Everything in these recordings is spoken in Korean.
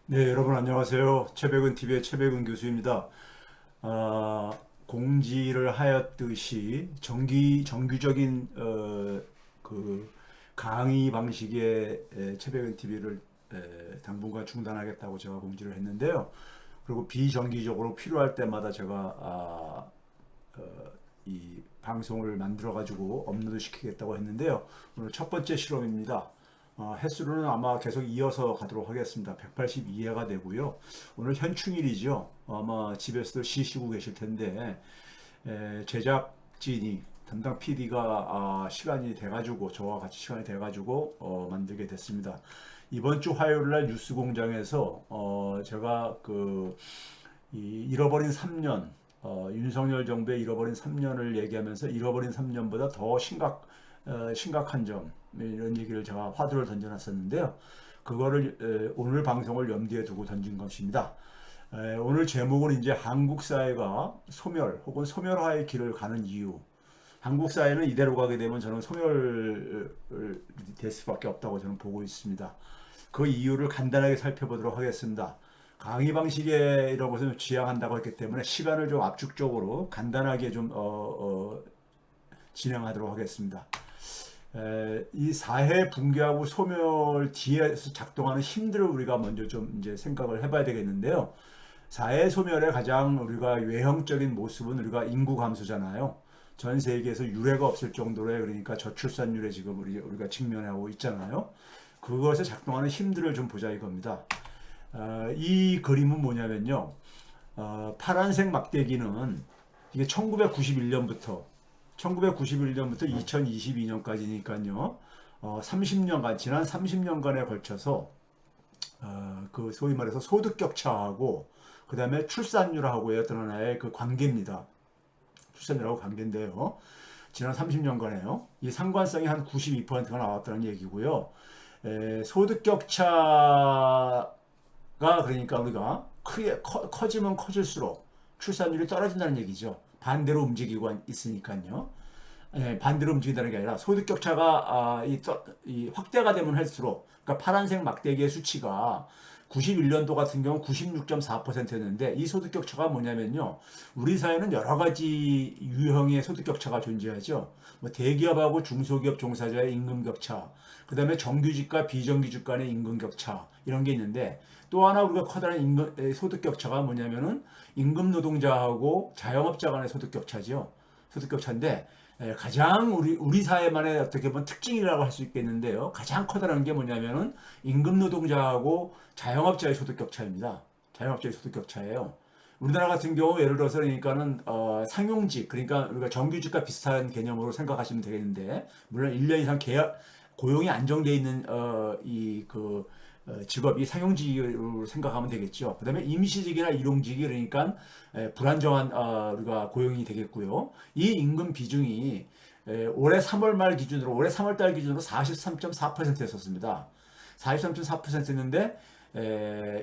네, 여러분 안녕하세요. 최백은 TV의 최백은 교수입니다. 아, 공지를 하였듯이 정규적인 그 강의 방식의 최백은 TV를 당분간 중단하겠다고 제가 공지를 했는데요. 그리고 비정기적으로 필요할 때마다 제가 이 방송을 만들어 가지고 업로드 시키겠다고 했는데요. 오늘 첫 번째 실험입니다. 횟수로는 아마 계속 이어서 가도록 하겠습니다. 182회가 되고요. 오늘 현충일이죠. 아마 집에서도 쉬시고 계실 텐데 제작진이 담당 PD가 시간이 돼가지고 저와 같이 시간이 돼가지고 만들게 됐습니다. 이번 주 화요일 날 뉴스공장에서 제가 이 잃어버린 3년 윤석열 정부의 잃어버린 3년을 얘기하면서 잃어버린 3년보다 더 심각한 점 이런 얘기를 제가 화두를 던져놨었는데요. 그거를 오늘 방송을 염두에 두고 던진 것입니다. 오늘 제목은 이제 한국 사회가 소멸 혹은 소멸화의 길을 가는 이유. 한국 사회는 이대로 가게 되면 저는 소멸될 수밖에 없다고 저는 보고 있습니다. 그 이유를 간단하게 살펴보도록 하겠습니다. 강의 방식에 이런 것을 지향한다고 했기 때문에 시간을 좀 압축적으로 간단하게 좀 진행하도록 하겠습니다. 이 사회 붕괴하고 소멸 뒤에서 작동하는 힘들을 우리가 먼저 좀 이제 생각을 해봐야 되겠는데요. 사회 소멸의 가장 우리가 외형적인 모습은 우리가 인구 감소잖아요. 전 세계에서 유례가 없을 정도로 그러니까 저출산율에 지금 우리가 직면하고 있잖아요. 그것에 작동하는 힘들을 좀 보자 이겁니다. 이 그림은 뭐냐면요. 파란색 막대기는 이게 1991년부터 2022년까지니까요. 30년간 지난 30년간에 걸쳐서 그 소위 말해서 소득 격차하고 그다음에 출산율하고의 어떤 하나의 그 관계입니다. 출산율하고 관계인데요. 지난 30년간에요. 이 상관성이 한 92%가 나왔다는 얘기고요. 소득 격차가 그러니까 우리가 커지면 커질수록 출산율이 떨어진다는 얘기죠. 반대로 움직이고 있으니까요. 반대로 움직인다는 게 아니라 소득 격차가 이 확대가 되면 할수록 그러니까 파란색 막대기의 수치가 91년도 같은 경우 96.4%였는데 이 소득 격차가 뭐냐면요. 우리 사회는 여러 가지 유형의 소득 격차가 존재하죠. 뭐 대기업하고 중소기업 종사자의 임금 격차, 그다음에 정규직과 비정규직 간의 임금 격차 이런 게 있는데 또 하나 우리가 커다란 소득 격차가 뭐냐면은 임금 노동자하고 자영업자 간의 소득 격차죠. 소득 격차인데 가장 우리 사회만의 어떻게 보면 특징이라고 할 수 있겠는데요. 가장 커다란 게 뭐냐면은 임금 노동자하고 자영업자의 소득 격차입니다. 자영업자의 소득 격차예요. 우리나라 같은 경우 예를 들어서 그러니까는 상용직 그러니까 우리가 정규직과 비슷한 개념으로 생각하시면 되겠는데 물론 1년 이상 계약 고용이 안정돼 있는 직업이 상용직으로 생각하면 되겠죠. 그다음에 임시직이나 일용직이 그러니까 불안정한 우리가 고용이 되겠고요. 이 임금 비중이 올해 3월 말 기준으로 올해 3월 달 기준으로 43.4%였었습니다. 43.4%였는데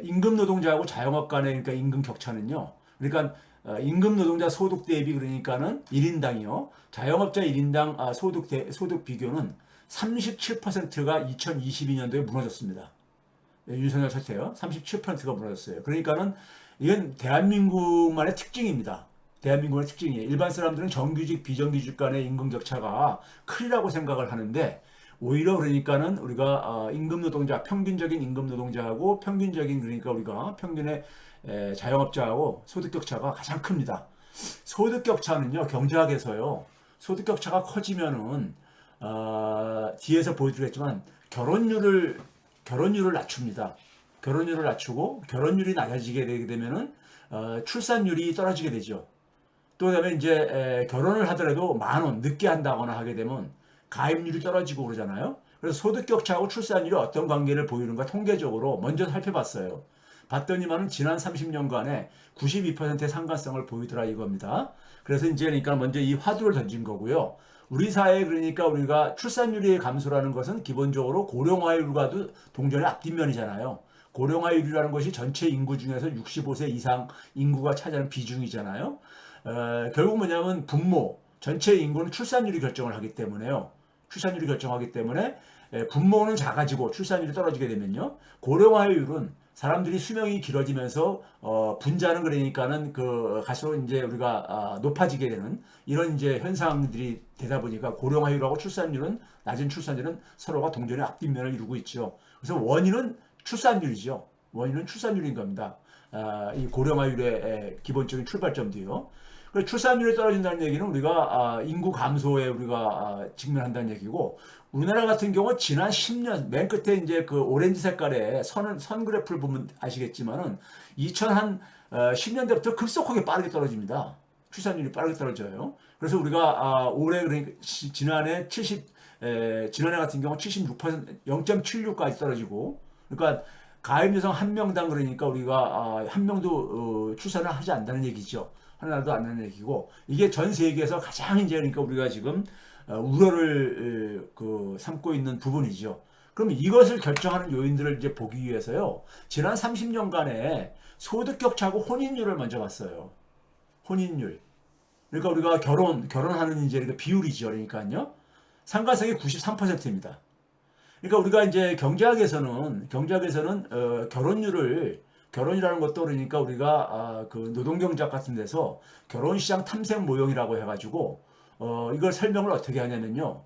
임금 노동자하고 자영업 간의 그러니까 임금 격차는요. 그러니까 임금 노동자 소득 대비 그러니까는 1인당이요. 자영업자 1인당 소득 비교는 37%가 2022년도에 무너졌습니다. 윤석열 사태요. 37%가 무너졌어요. 그러니까는 이건 대한민국만의 특징입니다. 대한민국의 특징이에요. 일반 사람들은 정규직, 비정규직 간의 임금 격차가 크리라고 생각을 하는데 오히려 그러니까는 우리가 임금 노동자, 평균적인 임금 노동자하고 평균적인 그러니까 우리가 평균의 자영업자하고 소득 격차가 가장 큽니다. 소득 격차는요 경제학에서요 소득 격차가 커지면은 뒤에서 보여드리겠지만 결혼율을 낮춥니다. 결혼율을 낮추고 결혼율이 낮아지게 되게 되면은 출산율이 떨어지게 되죠. 또 그다음에 이제 결혼을 하더라도 10,000원 늦게 한다거나 하게 되면 가입률이 떨어지고 그러잖아요. 그래서 소득 격차하고 출산율이 어떤 관계를 보이는가 통계적으로 먼저 살펴봤어요. 봤더니만은 지난 30년간에 92%의 상관성을 보이더라 이겁니다. 그래서 이제 그러니까 먼저 이 화두를 던진 거고요. 우리 사회에 그러니까 우리가 출산율의 감소라는 것은 기본적으로 고령화율과도 동전의 앞뒷면이잖아요. 고령화율이라는 것이 전체 인구 중에서 65세 이상 인구가 차지하는 비중이잖아요. 결국 뭐냐면 전체 인구는 출산율이 결정을 하기 때문에요. 출산율이 결정하기 때문에 분모는 작아지고 출산율이 떨어지게 되면요. 고령화율은 사람들이 수명이 길어지면서 분자는 그러니까는 그 갈수록 이제 우리가 높아지게 되는 이런 이제 현상들이 되다 보니까 고령화율하고 출산율은 낮은 출산율은 서로가 동전의 앞뒷면을 이루고 있죠. 그래서 원인은 출산율이죠. 원인은 출산율인 겁니다. 이 고령화율의 기본적인 출발점도요. 그래서 출산율이 떨어진다는 얘기는 우리가 인구 감소에 우리가 직면한다는 얘기고, 우리나라 같은 경우 지난 10년 맨 끝에 이제 그 오렌지 색깔의 선 그래프를 보면 아시겠지만은 2010년대부터 급속하게 빠르게 떨어집니다. 출산율이 빠르게 떨어져요. 그래서 우리가 올해 그러니까 지난해 같은 경우 76% 0.76까지 떨어지고, 그러니까 가임 여성 한 명당 그러니까 우리가 한 명도 출산을 하지 않는다는 얘기죠. 하나도 안 하는 얘기고, 이게 전 세계에서 가장 이제 그러니까 우리가 지금 우려를 삼고 있는 부분이죠. 그럼 이것을 결정하는 요인들을 이제 보기 위해서요, 지난 30년간의 소득 격차하고 혼인율을 먼저 봤어요. 혼인율. 그러니까 우리가 결혼하는 이제 그러니까 비율이죠. 그러니까요. 상관성이 93%입니다. 그러니까 우리가 이제 경제학에서는 결혼이라는 것도 그러니까 우리가 그 노동경제학 같은 데서 결혼시장 탐색 모형이라고 해가지고 이걸 설명을 어떻게 하냐면요.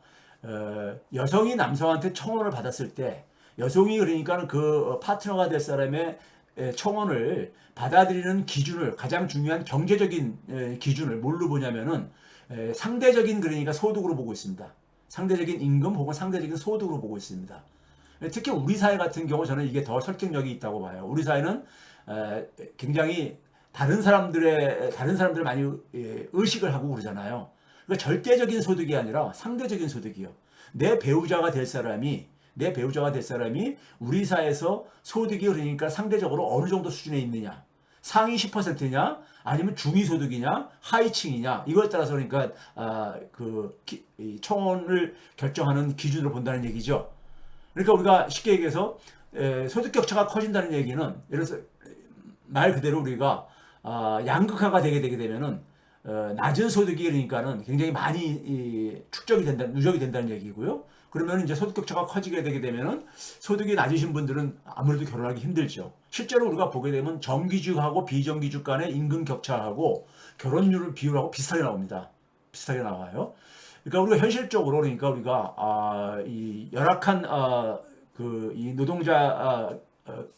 여성이 남성한테 청혼을 받았을 때 여성이 그러니까 그 파트너가 될 사람의 청혼을 받아들이는 기준을, 가장 중요한 경제적인 기준을 뭘로 보냐면은 상대적인 그러니까 소득으로 보고 있습니다. 상대적인 임금 혹은 상대적인 소득으로 보고 있습니다. 특히 우리 사회 같은 경우 저는 이게 더 설득력이 있다고 봐요. 우리 사회는 굉장히 다른 사람들 많이 의식을 하고 그러잖아요. 그러니까 절대적인 소득이 아니라 상대적인 소득이요. 내 배우자가 될 사람이 우리 사회에서 소득이 그러니까 상대적으로 어느 정도 수준에 있느냐, 상위 10%냐 아니면 중위 소득이냐 하위층이냐, 이거에 따라서 그러니까 청원을 결정하는 기준으로 본다는 얘기죠. 그러니까 우리가 쉽게 얘기해서 소득 격차가 커진다는 얘기는, 예를 들어서 말 그대로 우리가 양극화가 되게 되면은 낮은 소득이 그러니까는 굉장히 많이 누적이 된다는 얘기고요. 그러면 이제 소득 격차가 커지게 되게 되면은 소득이 낮으신 분들은 아무래도 결혼하기 힘들죠. 실제로 우리가 보게 되면 정규직하고 비정규직 간의 임금 격차하고 결혼율 비율하고 비슷하게 나옵니다. 비슷하게 나와요. 그러니까 우리가 현실적으로 그러니까 우리가 이 열악한 이 노동자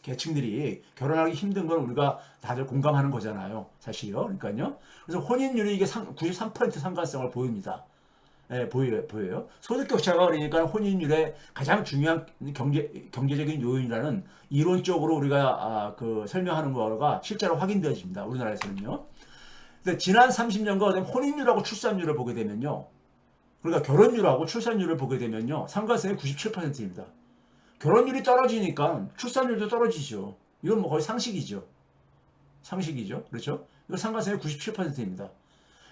계층들이 결혼하기 힘든 건 우리가 다들 공감하는 거잖아요, 사실요. 그러니까요. 그래서 혼인율이 이게 93% 상관성을 보입니다. 예, 보여요. 소득 격차가 그러니까 혼인율의 가장 중요한 경제적인 요인이라는 이론적으로 우리가 설명하는 거가 실제로 확인되어집니다. 우리나라에서는요. 근데 지난 30년간 혼인율하고 출산율을 보게 되면요, 그러니까 결혼율하고 출산율을 보게 되면요, 상관성이 97%입니다. 결혼율이 떨어지니까 출산율도 떨어지죠. 이건 뭐 거의 상식이죠. 그렇죠? 이거 상관성이 97%입니다.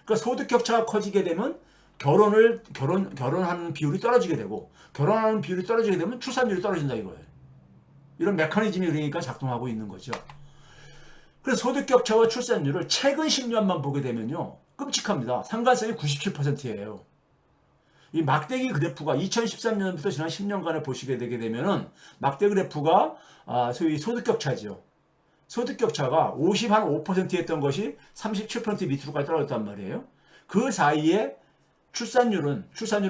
그러니까 소득 격차가 커지게 되면 결혼하는 비율이 떨어지게 되고, 결혼하는 비율이 떨어지게 되면 출산율이 떨어진다 이거예요. 이런 메커니즘이 그러니까 작동하고 있는 거죠. 그래서 소득 격차와 출산율을 최근 10년만 보게 되면요, 끔찍합니다. 상관성이 97%예요. 이 막대기 그래프가 2013년부터 지난 10년간을 보시게 되게 되면은 막대 그래프가 소위 소득 격차죠. 소득 격차가 5% 했던 것이 37% 밑으로까지 떨어졌단 말이에요. 그 사이에 출산율은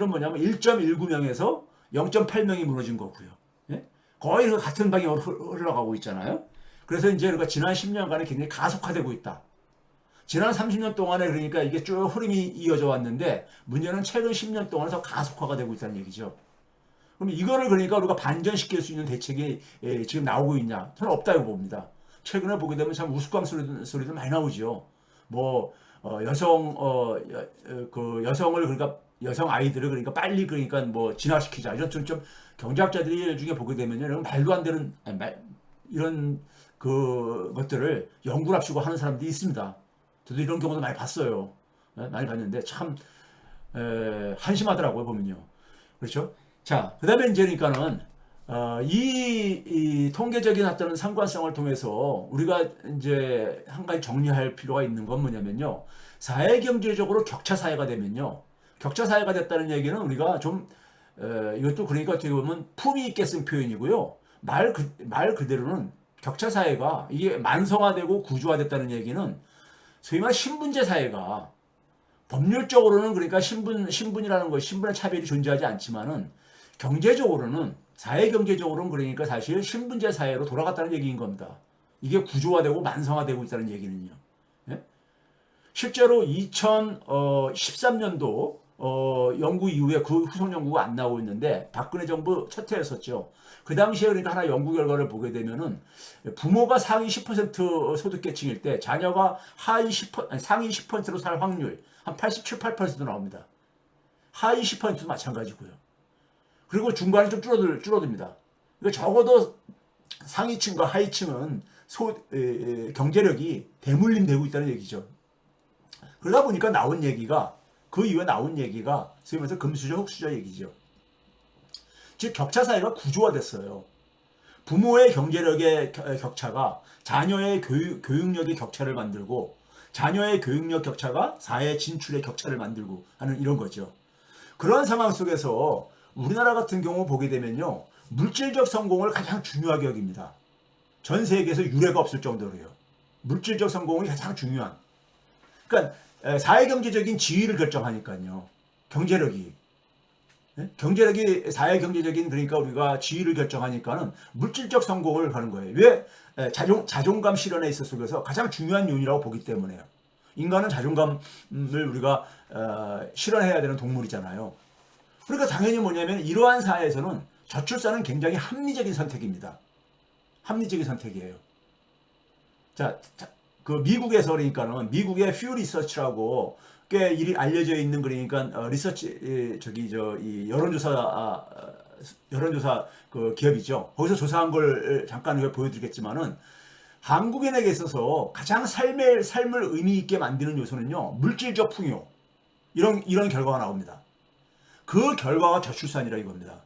뭐냐면 1.19명에서 0.8명이 무너진 거고요. 예? 거의 그 같은 방향으로 흘러가고 있잖아요. 그래서 이제 그러니까 지난 10년간에 굉장히 가속화되고 있다. 지난 30년 동안에 그러니까 이게 쭉 흐름이 이어져 왔는데, 문제는 최근 10년 동안에서 가속화가 되고 있다는 얘기죠. 그럼 이거를 그러니까 우리가 반전시킬 수 있는 대책이 지금 나오고 있냐? 저는 없다고 봅니다. 최근에 보게 되면 참 우스꽝 소리도 많이 나오죠. 뭐 여성을 그러니까 여성 아이들을 그러니까 빨리 그러니까 뭐 진화시키자, 이런 좀 경제학자들이 중에 보게 되면요, 말도 안 되는 이런 것들을 연구랍시고 하는 사람들이 있습니다. 저도 이런 경우도 많이 봤어요. 많이 봤는데 참 한심하더라고요, 보면요. 그렇죠? 자, 그 다음에 이제 그러니까는 이 통계적인 어떤 상관성을 통해서 우리가 이제 한 가지 정리할 필요가 있는 건 뭐냐면요, 사회 경제적으로 격차 사회가 되면요, 격차 사회가 됐다는 얘기는 우리가 좀 이것도 그러니까 어떻게 보면 품위 있게 쓴 표현이고요, 말 그대로는 격차 사회가 이게 만성화되고 구조화됐다는 얘기는 소위 말해 신분제 사회가 법률적으로는 그러니까 신분이라는 것, 신분의 차별이 존재하지 않지만은 경제적으로는 사회 경제적으로는 그러니까 사실 신분제 사회로 돌아갔다는 얘기인 겁니다. 이게 구조화되고 만성화되고 있다는 얘기는요. 예? 실제로 2013년도 연구 이후에 그 후속 연구가 안 나오고 있는데 박근혜 정부 첫 해였었죠. 그 당시에 그러니까 하나 연구 결과를 보게 되면은 부모가 상위 10% 소득계층일 때 자녀가 하위 10%, 아니, 상위 10%로 살 확률 한 87, 8% 나옵니다. 하위 10%도 마찬가지고요. 그리고 중간에 좀 줄어듭니다. 그러니까 적어도 상위층과 하위층은 경제력이 대물림되고 있다는 얘기죠. 그러다 보니까 나온 얘기가 그 이후에 나온 얘기가 소위 말해서 금수저 흑수저 얘기죠. 즉 격차 사회가 구조화됐어요. 부모의 경제력의 격차가 자녀의 교육력의 격차를 만들고 자녀의 교육력 격차가 사회 진출의 격차를 만들고 하는 이런 거죠. 그런 상황 속에서 우리나라 같은 경우 보게 되면요. 물질적 성공을 가장 중요하게 여깁니다. 전 세계에서 유례가 없을 정도로요. 물질적 성공이 가장 중요한. 그러니까 사회경제적인 지위를 결정하니까요. 경제력이. 경제력이 사회경제적인 그러니까 우리가 지위를 결정하니까는 물질적 성공을 하는 거예요. 왜? 자존감 실현에 있어서 가장 중요한 요인이라고 보기 때문에요. 인간은 자존감을 우리가 실현해야 되는 동물이잖아요. 그러니까 당연히 뭐냐면 이러한 사회에서는 저출산은 굉장히 합리적인 선택입니다. 합리적인 선택이에요. 자, 그 미국에서 그러니까는 미국의 퓨 리서치라고 꽤 일이 알려져 있는 그러니까 리서치 이 여론조사 그 기업이죠. 거기서 조사한 걸 잠깐 후에 보여드리겠지만은 한국인에게 있어서 가장 삶을 의미 있게 만드는 요소는요 물질적 풍요 이런 결과가 나옵니다. 그 결과가 저출산이라 이겁니다.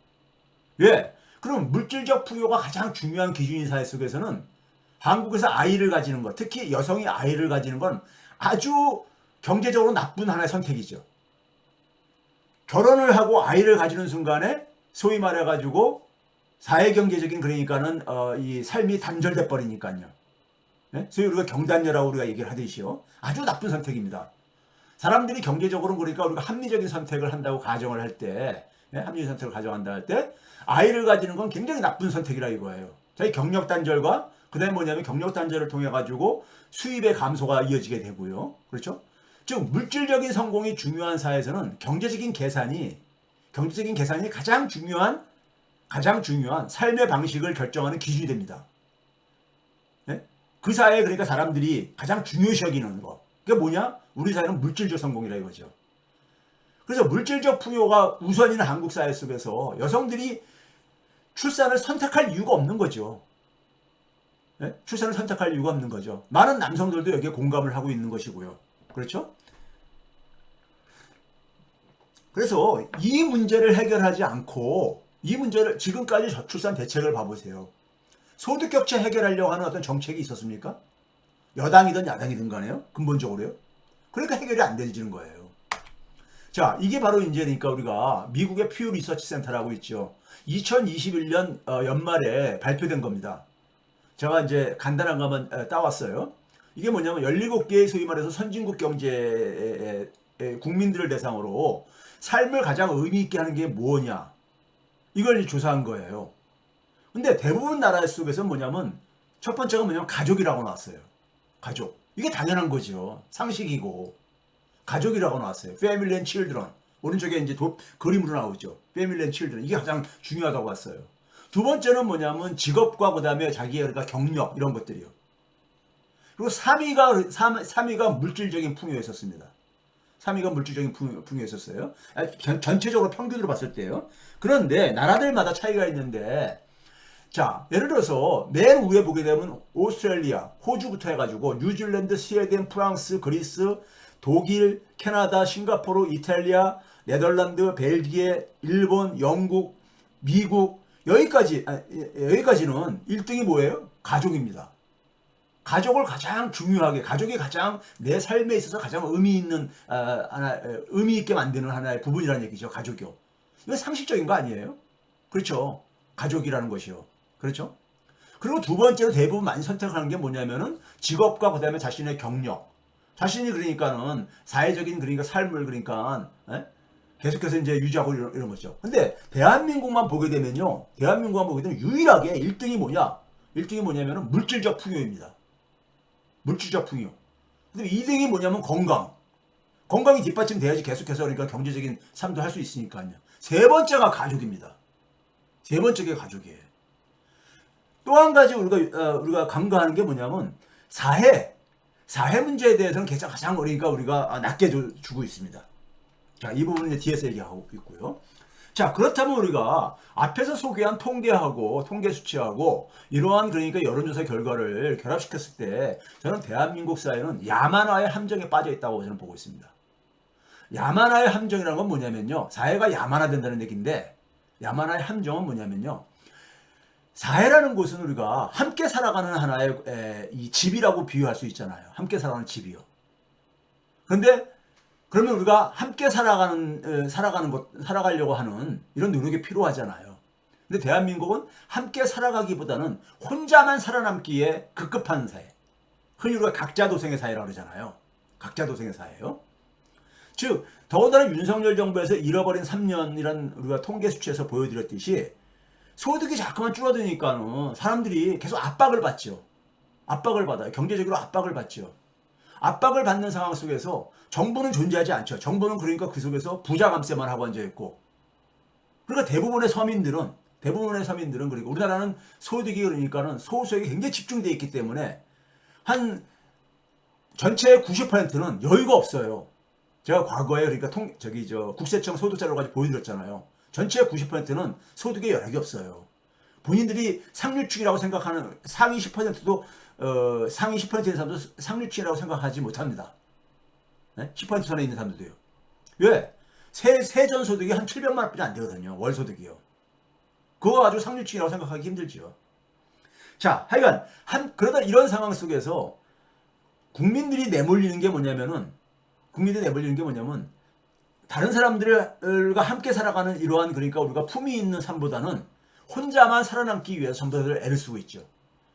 왜? 그럼 물질적 풍요가 가장 중요한 기준인 사회 속에서는 한국에서 아이를 가지는 것, 특히 여성이 아이를 가지는 건 아주 경제적으로 나쁜 하나의 선택이죠. 결혼을 하고 아이를 가지는 순간에 소위 말해가지고 사회경제적인 그러니까는 이 삶이 단절돼 버리니까요. 네? 소위 우리가 경단녀라고 우리가 얘기를 하듯이요. 아주 나쁜 선택입니다. 사람들이 경제적으로 그러니까 우리가 합리적인 선택을 한다고 가정을 할 때, 네? 합리적인 선택을 가정한다 할 때 아이를 가지는 건 굉장히 나쁜 선택이라 이거예요. 자기 경력 단절과 그다음에 뭐냐면 경력 단절을 통해 가지고 수입의 감소가 이어지게 되고요. 그렇죠? 즉 물질적인 성공이 중요한 사회에서는 경제적인 계산이 가장 중요한 삶의 방식을 결정하는 기준이 됩니다. 네? 그 사회에 그러니까 사람들이 가장 중요시 여기는 거. 그게 뭐냐? 우리 사회는 물질적 성공이라 이거죠. 그래서 물질적 풍요가 우선인 한국 사회 속에서 여성들이 출산을 선택할 이유가 없는 거죠. 네? 출산을 선택할 이유가 없는 거죠. 많은 남성들도 여기에 공감을 하고 있는 것이고요. 그렇죠? 그래서 이 문제를 해결하지 않고 이 문제를 지금까지 저출산 대책을 봐보세요. 소득격차 해결하려고 하는 어떤 정책이 있었습니까? 여당이든 야당이든 간에요. 근본적으로요. 그러니까 해결이 안 되지는 거예요. 자, 이게 바로 이제 그러니까 우리가 미국의 퓨 리서치 센터라고 있죠. 2021년 연말에 발표된 겁니다. 제가 이제 간단한 것만 따왔어요. 이게 뭐냐면 17개의 소위 말해서 선진국 경제의 국민들을 대상으로 삶을 가장 의미 있게 하는 게 뭐냐. 이걸 조사한 거예요. 근데 대부분 나라 속에서 뭐냐면 첫 번째가 뭐냐면 가족이라고 나왔어요. 가족. 이게 당연한 거죠. 상식이고. 가족이라고 나왔어요. Family and Children. 오른쪽에 이제 그림으로 나오죠. Family and Children. 이게 가장 중요하다고 봤어요. 두 번째는 뭐냐면 직업과 그 다음에 자기의 그러니까 경력 이런 것들이요. 그리고 3위가 물질적인 풍요였었습니다. 3위가 물질적인 풍요였었어요. 전체적으로 평균으로 봤을 때요. 그런데 나라들마다 차이가 있는데 자, 예를 들어서 맨 위에 보게 되면 오스트레일리아, 호주부터 해가지고 뉴질랜드, 스웨덴, 프랑스, 그리스, 독일, 캐나다, 싱가포르, 이탈리아, 네덜란드, 벨기에, 일본, 영국, 미국 여기까지는 1등이 뭐예요? 가족입니다. 가족을 가장 중요하게, 가족이 가장 내 삶에 있어서 가장 의미 있는 의미 있게 만드는 하나의 부분이라는 얘기죠. 가족이요. 이거 상식적인 거 아니에요? 그렇죠. 가족이라는 것이요. 그렇죠? 그리고 두 번째로 대부분 많이 선택하는 게 뭐냐면은 직업과 그다음에 자신의 경력. 자신이 그러니까는 사회적인 그러니까 삶을 그러니까 계속해서 이제 유지하고 이런 거죠. 근데 대한민국만 보게 되면요. 대한민국만 보게 되면 유일하게 1등이 뭐냐? 1등이 뭐냐면은 물질적 풍요입니다. 물질적 풍요. 근데 2등이 뭐냐면 건강. 건강이 뒷받침돼야지 계속해서 그러니까 경제적인 삶도 할 수 있으니까요. 세 번째가 가족입니다. 세 번째가 가족이에요. 또 한 가지 우리가 간과하는 게 뭐냐면 사회 문제에 대해서는 가장 그러니까 우리가 낮게 주고 있습니다. 자, 이 부분은 이제 뒤에서 얘기하고 있고요. 자, 그렇다면 우리가 앞에서 소개한 통계 수치하고 이러한 그러니까 여론조사 결과를 결합시켰을 때 저는 대한민국 사회는 야만화의 함정에 빠져 있다고 저는 보고 있습니다. 야만화의 함정이라는 건 뭐냐면요. 사회가 야만화된다는 얘기인데 야만화의 함정은 뭐냐면요. 사회라는 곳은 우리가 함께 살아가는 하나의 이 집이라고 비유할 수 있잖아요. 함께 살아가는 집이요. 그런데 그러면 우리가 함께 살아가려고 하는 이런 노력이 필요하잖아요. 근데 대한민국은 함께 살아가기보다는 혼자만 살아남기에 급급한 사회. 흔히 우리가 각자도생의 사회라고 그러잖아요. 각자도생의 사회요. 즉, 더군다나 윤석열 정부에서 잃어버린 3년이란 우리가 통계 수치에서 보여드렸듯이 소득이 자꾸만 줄어드니까는 사람들이 계속 압박을 받죠. 압박을 받아요. 경제적으로 압박을 받죠. 압박을 받는 상황 속에서 정부는 존재하지 않죠. 정부는 그러니까 그 속에서 부자 감세만 하고 앉아있고. 그러니까 대부분의 서민들은 그리고 우리나라는 소득이 그러니까는 소수에게 굉장히 집중되어 있기 때문에 한 전체의 90%는 여유가 없어요. 제가 과거에 그러니까 국세청 소득자료까지 보여드렸잖아요. 전체의 90%는 소득에 여력이 없어요. 본인들이 상류층이라고 생각하는 상위 10%도 상위 10%의 사람도 상류층이라고 생각하지 못합니다. 네? 10% 선에 있는 사람들도요. 왜? 세전 소득이 한 700만 원뿐이 안 되거든요. 월 소득이요. 그거 가지고 상류층이라고 생각하기 힘들죠. 자, 하여간 그러다 이런 상황 속에서 국민들이 내몰리는 게 뭐냐면 다른 사람들과 함께 살아가는 이러한 그러니까 우리가 품위 있는 삶보다는 혼자만 살아남기 위해서 전부 다들 애를 쓰고 있죠.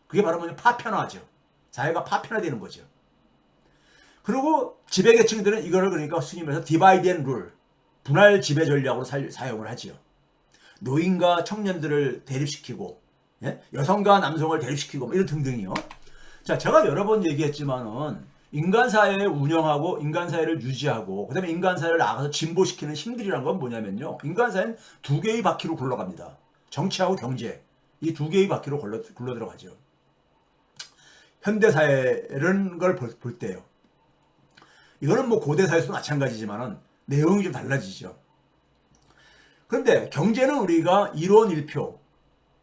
그게 바로 뭐냐 파편화죠. 사회가 파편화되는 거죠. 그리고 지배계층들은 이거를 그러니까 흔히 말해서 디바이드 앤 룰, 분할 지배 전략으로 사용을 하지요. 노인과 청년들을 대립시키고 여성과 남성을 대립시키고 이런 등등이요. 자, 제가 여러 번 얘기했지만은 인간사회를 운영하고 인간사회를 유지하고 그다음에 인간사회를 나가서 진보시키는 힘들이란 건 뭐냐면요. 인간사회는 두 개의 바퀴로 굴러갑니다. 정치하고 경제. 이 두 개의 바퀴로 굴러 들어가죠. 현대사회라는 걸 볼 때요. 이거는 뭐 고대사회에서도 마찬가지지만은 내용이 좀 달라지죠. 그런데 경제는 우리가 1원 1표,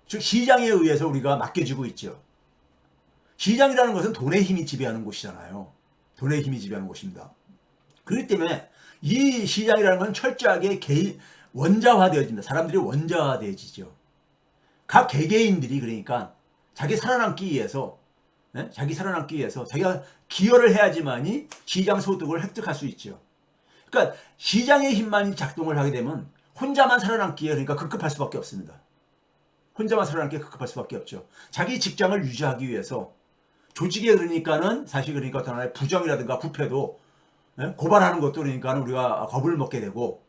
즉 시장에 의해서 우리가 맡겨지고 있죠. 시장이라는 것은 돈의 힘이 지배하는 곳이잖아요. 돈의 힘이 지배하는 곳입니다. 그렇기 때문에 이 시장이라는 건 철저하게 원자화되어집니다. 사람들이 원자화되어지죠. 각 개개인들이 그러니까 자기 살아남기 위해서 자기가 기여를 해야지만이 시장 소득을 획득할 수 있죠. 그러니까 시장의 힘만이 작동을 하게 되면 혼자만 살아남기에 그러니까 급급할 수밖에 없습니다. 혼자만 살아남기에 급급할 수밖에 없죠. 자기 직장을 유지하기 위해서 조직에 그러니까는 사실 그러니까 어떤 하나의 부정이라든가 부패도 고발하는 것도 그러니까는 우리가 겁을 먹게 되고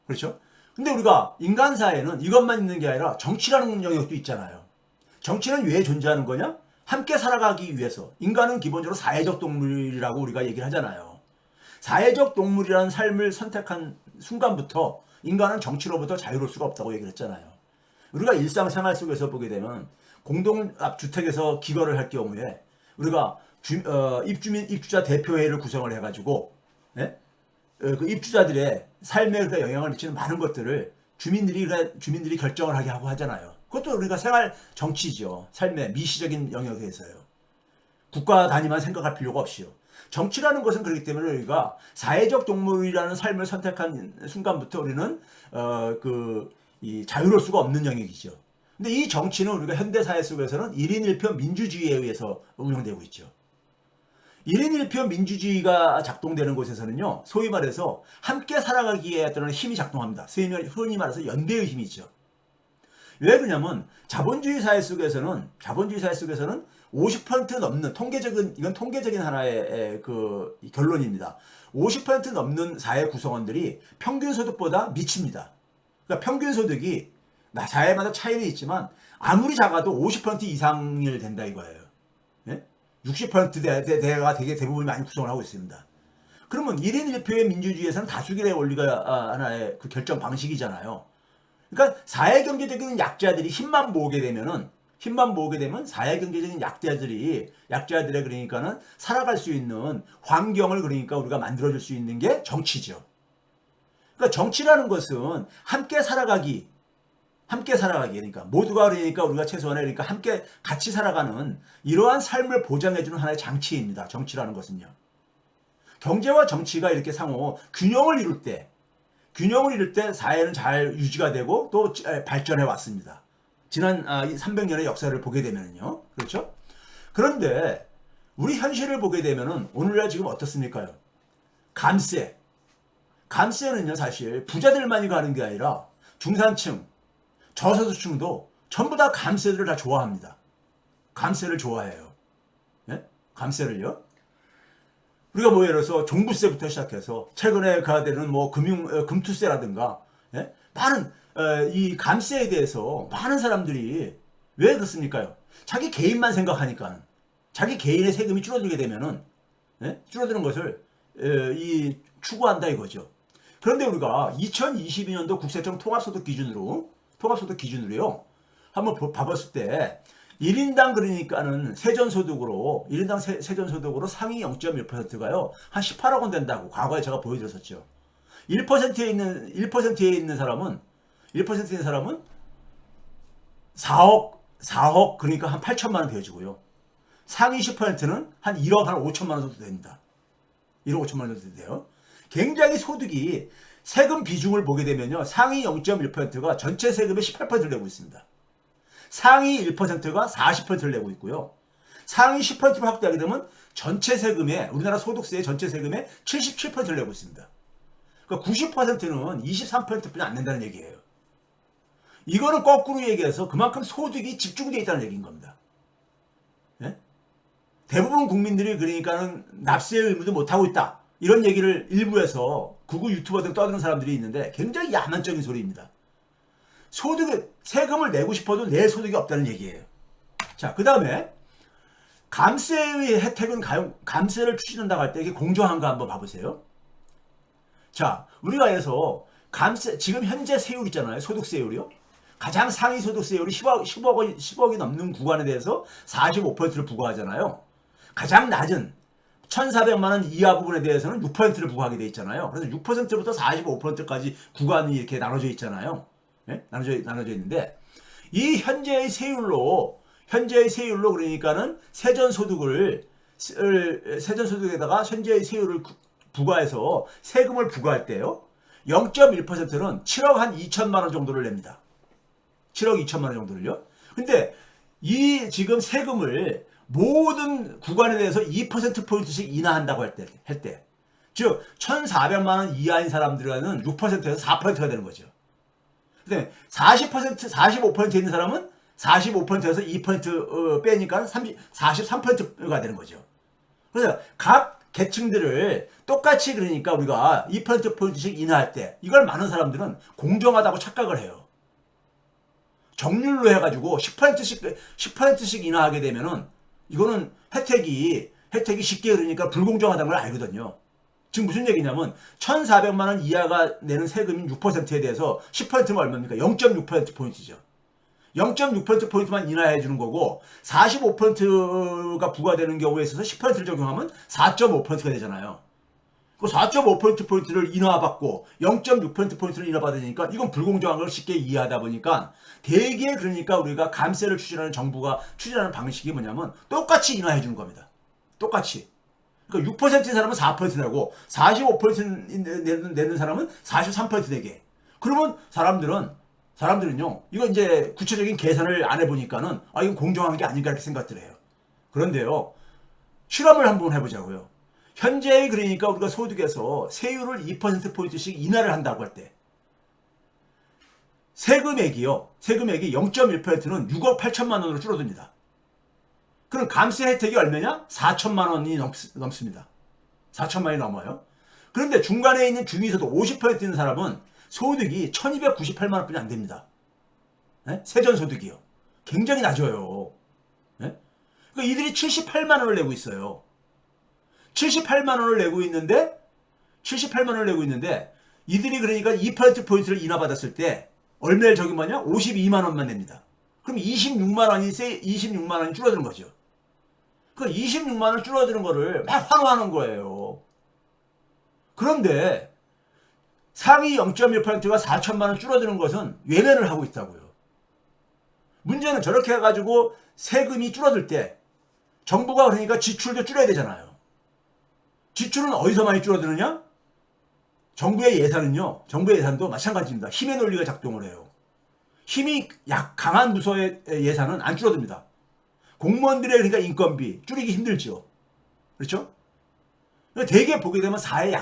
그렇죠? 근데 우리가 인간 사회는 이것만 있는 게 아니라 정치라는 영역도 있잖아요. 정치는 왜 존재하는 거냐? 함께 살아가기 위해서. 인간은 기본적으로 사회적 동물이라고 우리가 얘기를 하잖아요. 사회적 동물이라는 삶을 선택한 순간부터 인간은 정치로부터 자유로울 수가 없다고 얘기를 했잖아요. 우리가 일상생활 속에서 보게 되면 공동주택에서 기거를 할 경우에 우리가 입주자 대표회의를 구성을 해가지고 그 입주자들의 삶에 영향을 미치는 많은 것들을 주민들이 결정을 하게 하고 하잖아요. 그것도 우리가 생활 정치죠. 삶의 미시적인 영역에서요. 국가 단위만 생각할 필요가 없이요. 정치라는 것은 그렇기 때문에 우리가 사회적 동물이라는 삶을 선택한 순간부터 우리는 이 자유로울 수가 없는 영역이죠. 근데 이 정치는 우리가 현대사회 속에서는 1인 1표 민주주의에 의해서 운영되고 있죠. 1인 1표 민주주의가 작동되는 곳에서는요. 소위 말해서 함께 살아가기에 어떤 힘이 작동합니다. 흔히 말해서 연대의 힘이죠. 왜 그러냐면 자본주의 사회 속에서는 50% 넘는 이건 통계적인 하나의 그 결론입니다. 50% 넘는 사회 구성원들이 평균 소득보다 미칩니다. 그러니까 평균 소득이 사회마다 차이는 있지만 아무리 작아도 50% 이상일 된다 이거예요. 예? 60%대가 되게 대부분 많이 구성을 하고 있습니다. 그러면 1인 1표의 민주주의에서는 다수결의 원리가 하나의 그 결정 방식이잖아요. 그러니까 사회경제적인 약자들이 힘만 모으게 되면 사회경제적인 약자들의 그러니까는 살아갈 수 있는 환경을 그러니까 우리가 만들어줄 수 있는 게 정치죠. 그러니까 정치라는 것은 함께 살아가기 그러니까 모두가 그러니까 우리가 최소한의 그러니까 함께 같이 살아가는 이러한 삶을 보장해주는 하나의 장치입니다. 정치라는 것은요. 경제와 정치가 이렇게 상호 균형을 이룰 때 사회는 잘 유지가 되고 또 발전해 왔습니다. 지난 300년의 역사를 보게 되면요. 그렇죠? 그런데 우리 현실을 보게 되면은 오늘날 지금 어떻습니까요? 감세는요 사실 부자들만이 가는 게 아니라 중산층, 저소득층도 전부 다 감세를 다 좋아합니다. 감세를 좋아해요. 예? 감세를요. 우리가 뭐 예를 들어서 종부세부터 시작해서 최근에 가야 되는 뭐 금투세라든가 예? 많은 이 감세에 대해서 많은 사람들이 왜 그렇습니까요? 자기 개인만 생각하니까 자기 개인의 세금이 줄어들게 되면은 예? 줄어드는 것을 추구한다 이거죠. 그런데 우리가 2022년도 국세청 통합소득 기준으로요. 한번 봐봤을 때 1인당 그러니까는 세전소득으로 상위 0.1%가요. 한 18억 원 된다고 과거에 제가 보여드렸었죠. 1%에 있는 사람은 4억 그러니까 한 8천만 원 되어주고요. 상위 10%는 한 1억 한 5천만 원 정도 됩니다. 1억 5천만 원 정도 돼요. 굉장히 소득이 세금 비중을 보게 되면요. 상위 0.1%가 전체 세금의 18%를 내고 있습니다. 상위 1%가 40%를 내고 있고요. 상위 10%로 확대하게 되면 전체 세금의 우리나라 소득세의 전체 세금의 77%를 내고 있습니다. 그러니까 90%는 23%뿐이 안 낸다는 얘기예요. 이거는 거꾸로 얘기해서 그만큼 소득이 집중되어 있다는 얘기인 겁니다. 예? 대부분 국민들이 그러니까는 납세의 의무도 못하고 있다. 이런 얘기를 일부에서 극우 유튜버 등 떠드는 사람들이 있는데 굉장히 야만적인 소리입니다. 세금을 내고 싶어도 낼 소득이 없다는 얘기예요. 자, 그 다음에 감세의 혜택은 감세를 추진한다고 할 때 이게 공정한가 한번 봐보세요. 자, 우리가 해서 지금 현재 세율 있잖아요. 소득세율이요. 가장 상위 소득세율이 10억이 넘는 구간에 대해서 45%를 부과하잖아요. 가장 낮은 1,400만 원 이하 부분에 대해서는 6%를 부과하게 돼 있잖아요. 그래서 6%부터 45%까지 구간이 이렇게 나눠져 있잖아요. 예? 나눠져 있는데 이 현재의 세율로 그러니까는 세전소득에다가 현재의 세율을 부과해서 세금을 부과할 때요. 0.1%는 7억 한 2천만 원 정도를 냅니다. 7억 2천만 원 정도를요. 근데 이 지금 세금을 모든 구간에 대해서 2%포인트씩 인하한다고 할 때, 즉 1,400만 원 이하인 사람들은 6%에서 4%가 되는 거죠. 근데 45% 있는 사람은 45%에서 2% 빼니까 43%가 되는 거죠. 그래서 각 계층들을 똑같이 그러니까 우리가 2%포인트씩 인하할 때 이걸 많은 사람들은 공정하다고 착각을 해요. 정률로 해가지고 10%씩 인하하게 되면은 이거는 혜택이 쉽게 그러니까 불공정하다는 걸 알거든요. 지금 무슨 얘기냐면 1,400만 원 이하가 내는 세금인 6%에 대해서 10%면 얼마입니까? 0.6%포인트죠. 0.6%포인트만 인하해 주는 거고 45%가 부과되는 경우에 있어서 10%를 적용하면 4.5%가 되잖아요. 그 4.5%포인트를 인하받고 0.6%포인트를 인하받으니까 이건 불공정한 걸 쉽게 이해하다 보니까 대개 그러니까 우리가 감세를 추진하는 정부가 추진하는 방식이 뭐냐면 똑같이 인하해 주는 겁니다. 똑같이. 그러니까 6%인 사람은 4% 내고 45% 내는 사람은 43% 내게. 그러면 사람들은요. 이거 이제 구체적인 계산을 안 해보니까는 이건 공정한 게 아닌가 이렇게 생각들 해요. 그런데요. 실험을 한번 해보자고요. 현재의 그러니까 우리가 소득에서 세율을 2%포인트씩 인하를 한다고 할 때 세금액이 0.1%는 6억 8천만 원으로 줄어듭니다. 그럼 감세 혜택이 얼마냐? 4천만 원이 넘습니다. 4천만 원이 넘어요. 그런데 중간에 있는 중위소득 50% 있는 사람은 소득이 1298만 원뿐이 안 됩니다. 네? 세전소득이요. 굉장히 낮아요. 네? 그러니까 이들이 78만 원을 내고 있어요. 78만 원을 내고 있는데 이들이 그러니까 2%포인트를 인하받았을 때 얼마를 저기 뭐냐? 52만 원만 냅니다. 그럼 26만 원이 줄어드는 거죠. 그 26만 원 줄어드는 거를 막 환호하는 거예요. 그런데 상위 0.1%가 4천만 원 줄어드는 것은 외면을 하고 있다고요. 문제는 저렇게 해가지고 세금이 줄어들 때 정부가 그러니까 지출도 줄여야 되잖아요. 지출은 어디서 많이 줄어드느냐? 정부의 예산도 마찬가지입니다. 힘의 논리가 작동을 해요. 힘이 강한 부서의 예산은 안 줄어듭니다. 공무원들의 그러니까 인건비 줄이기 힘들죠. 그렇죠? 대개 보게 되면 사회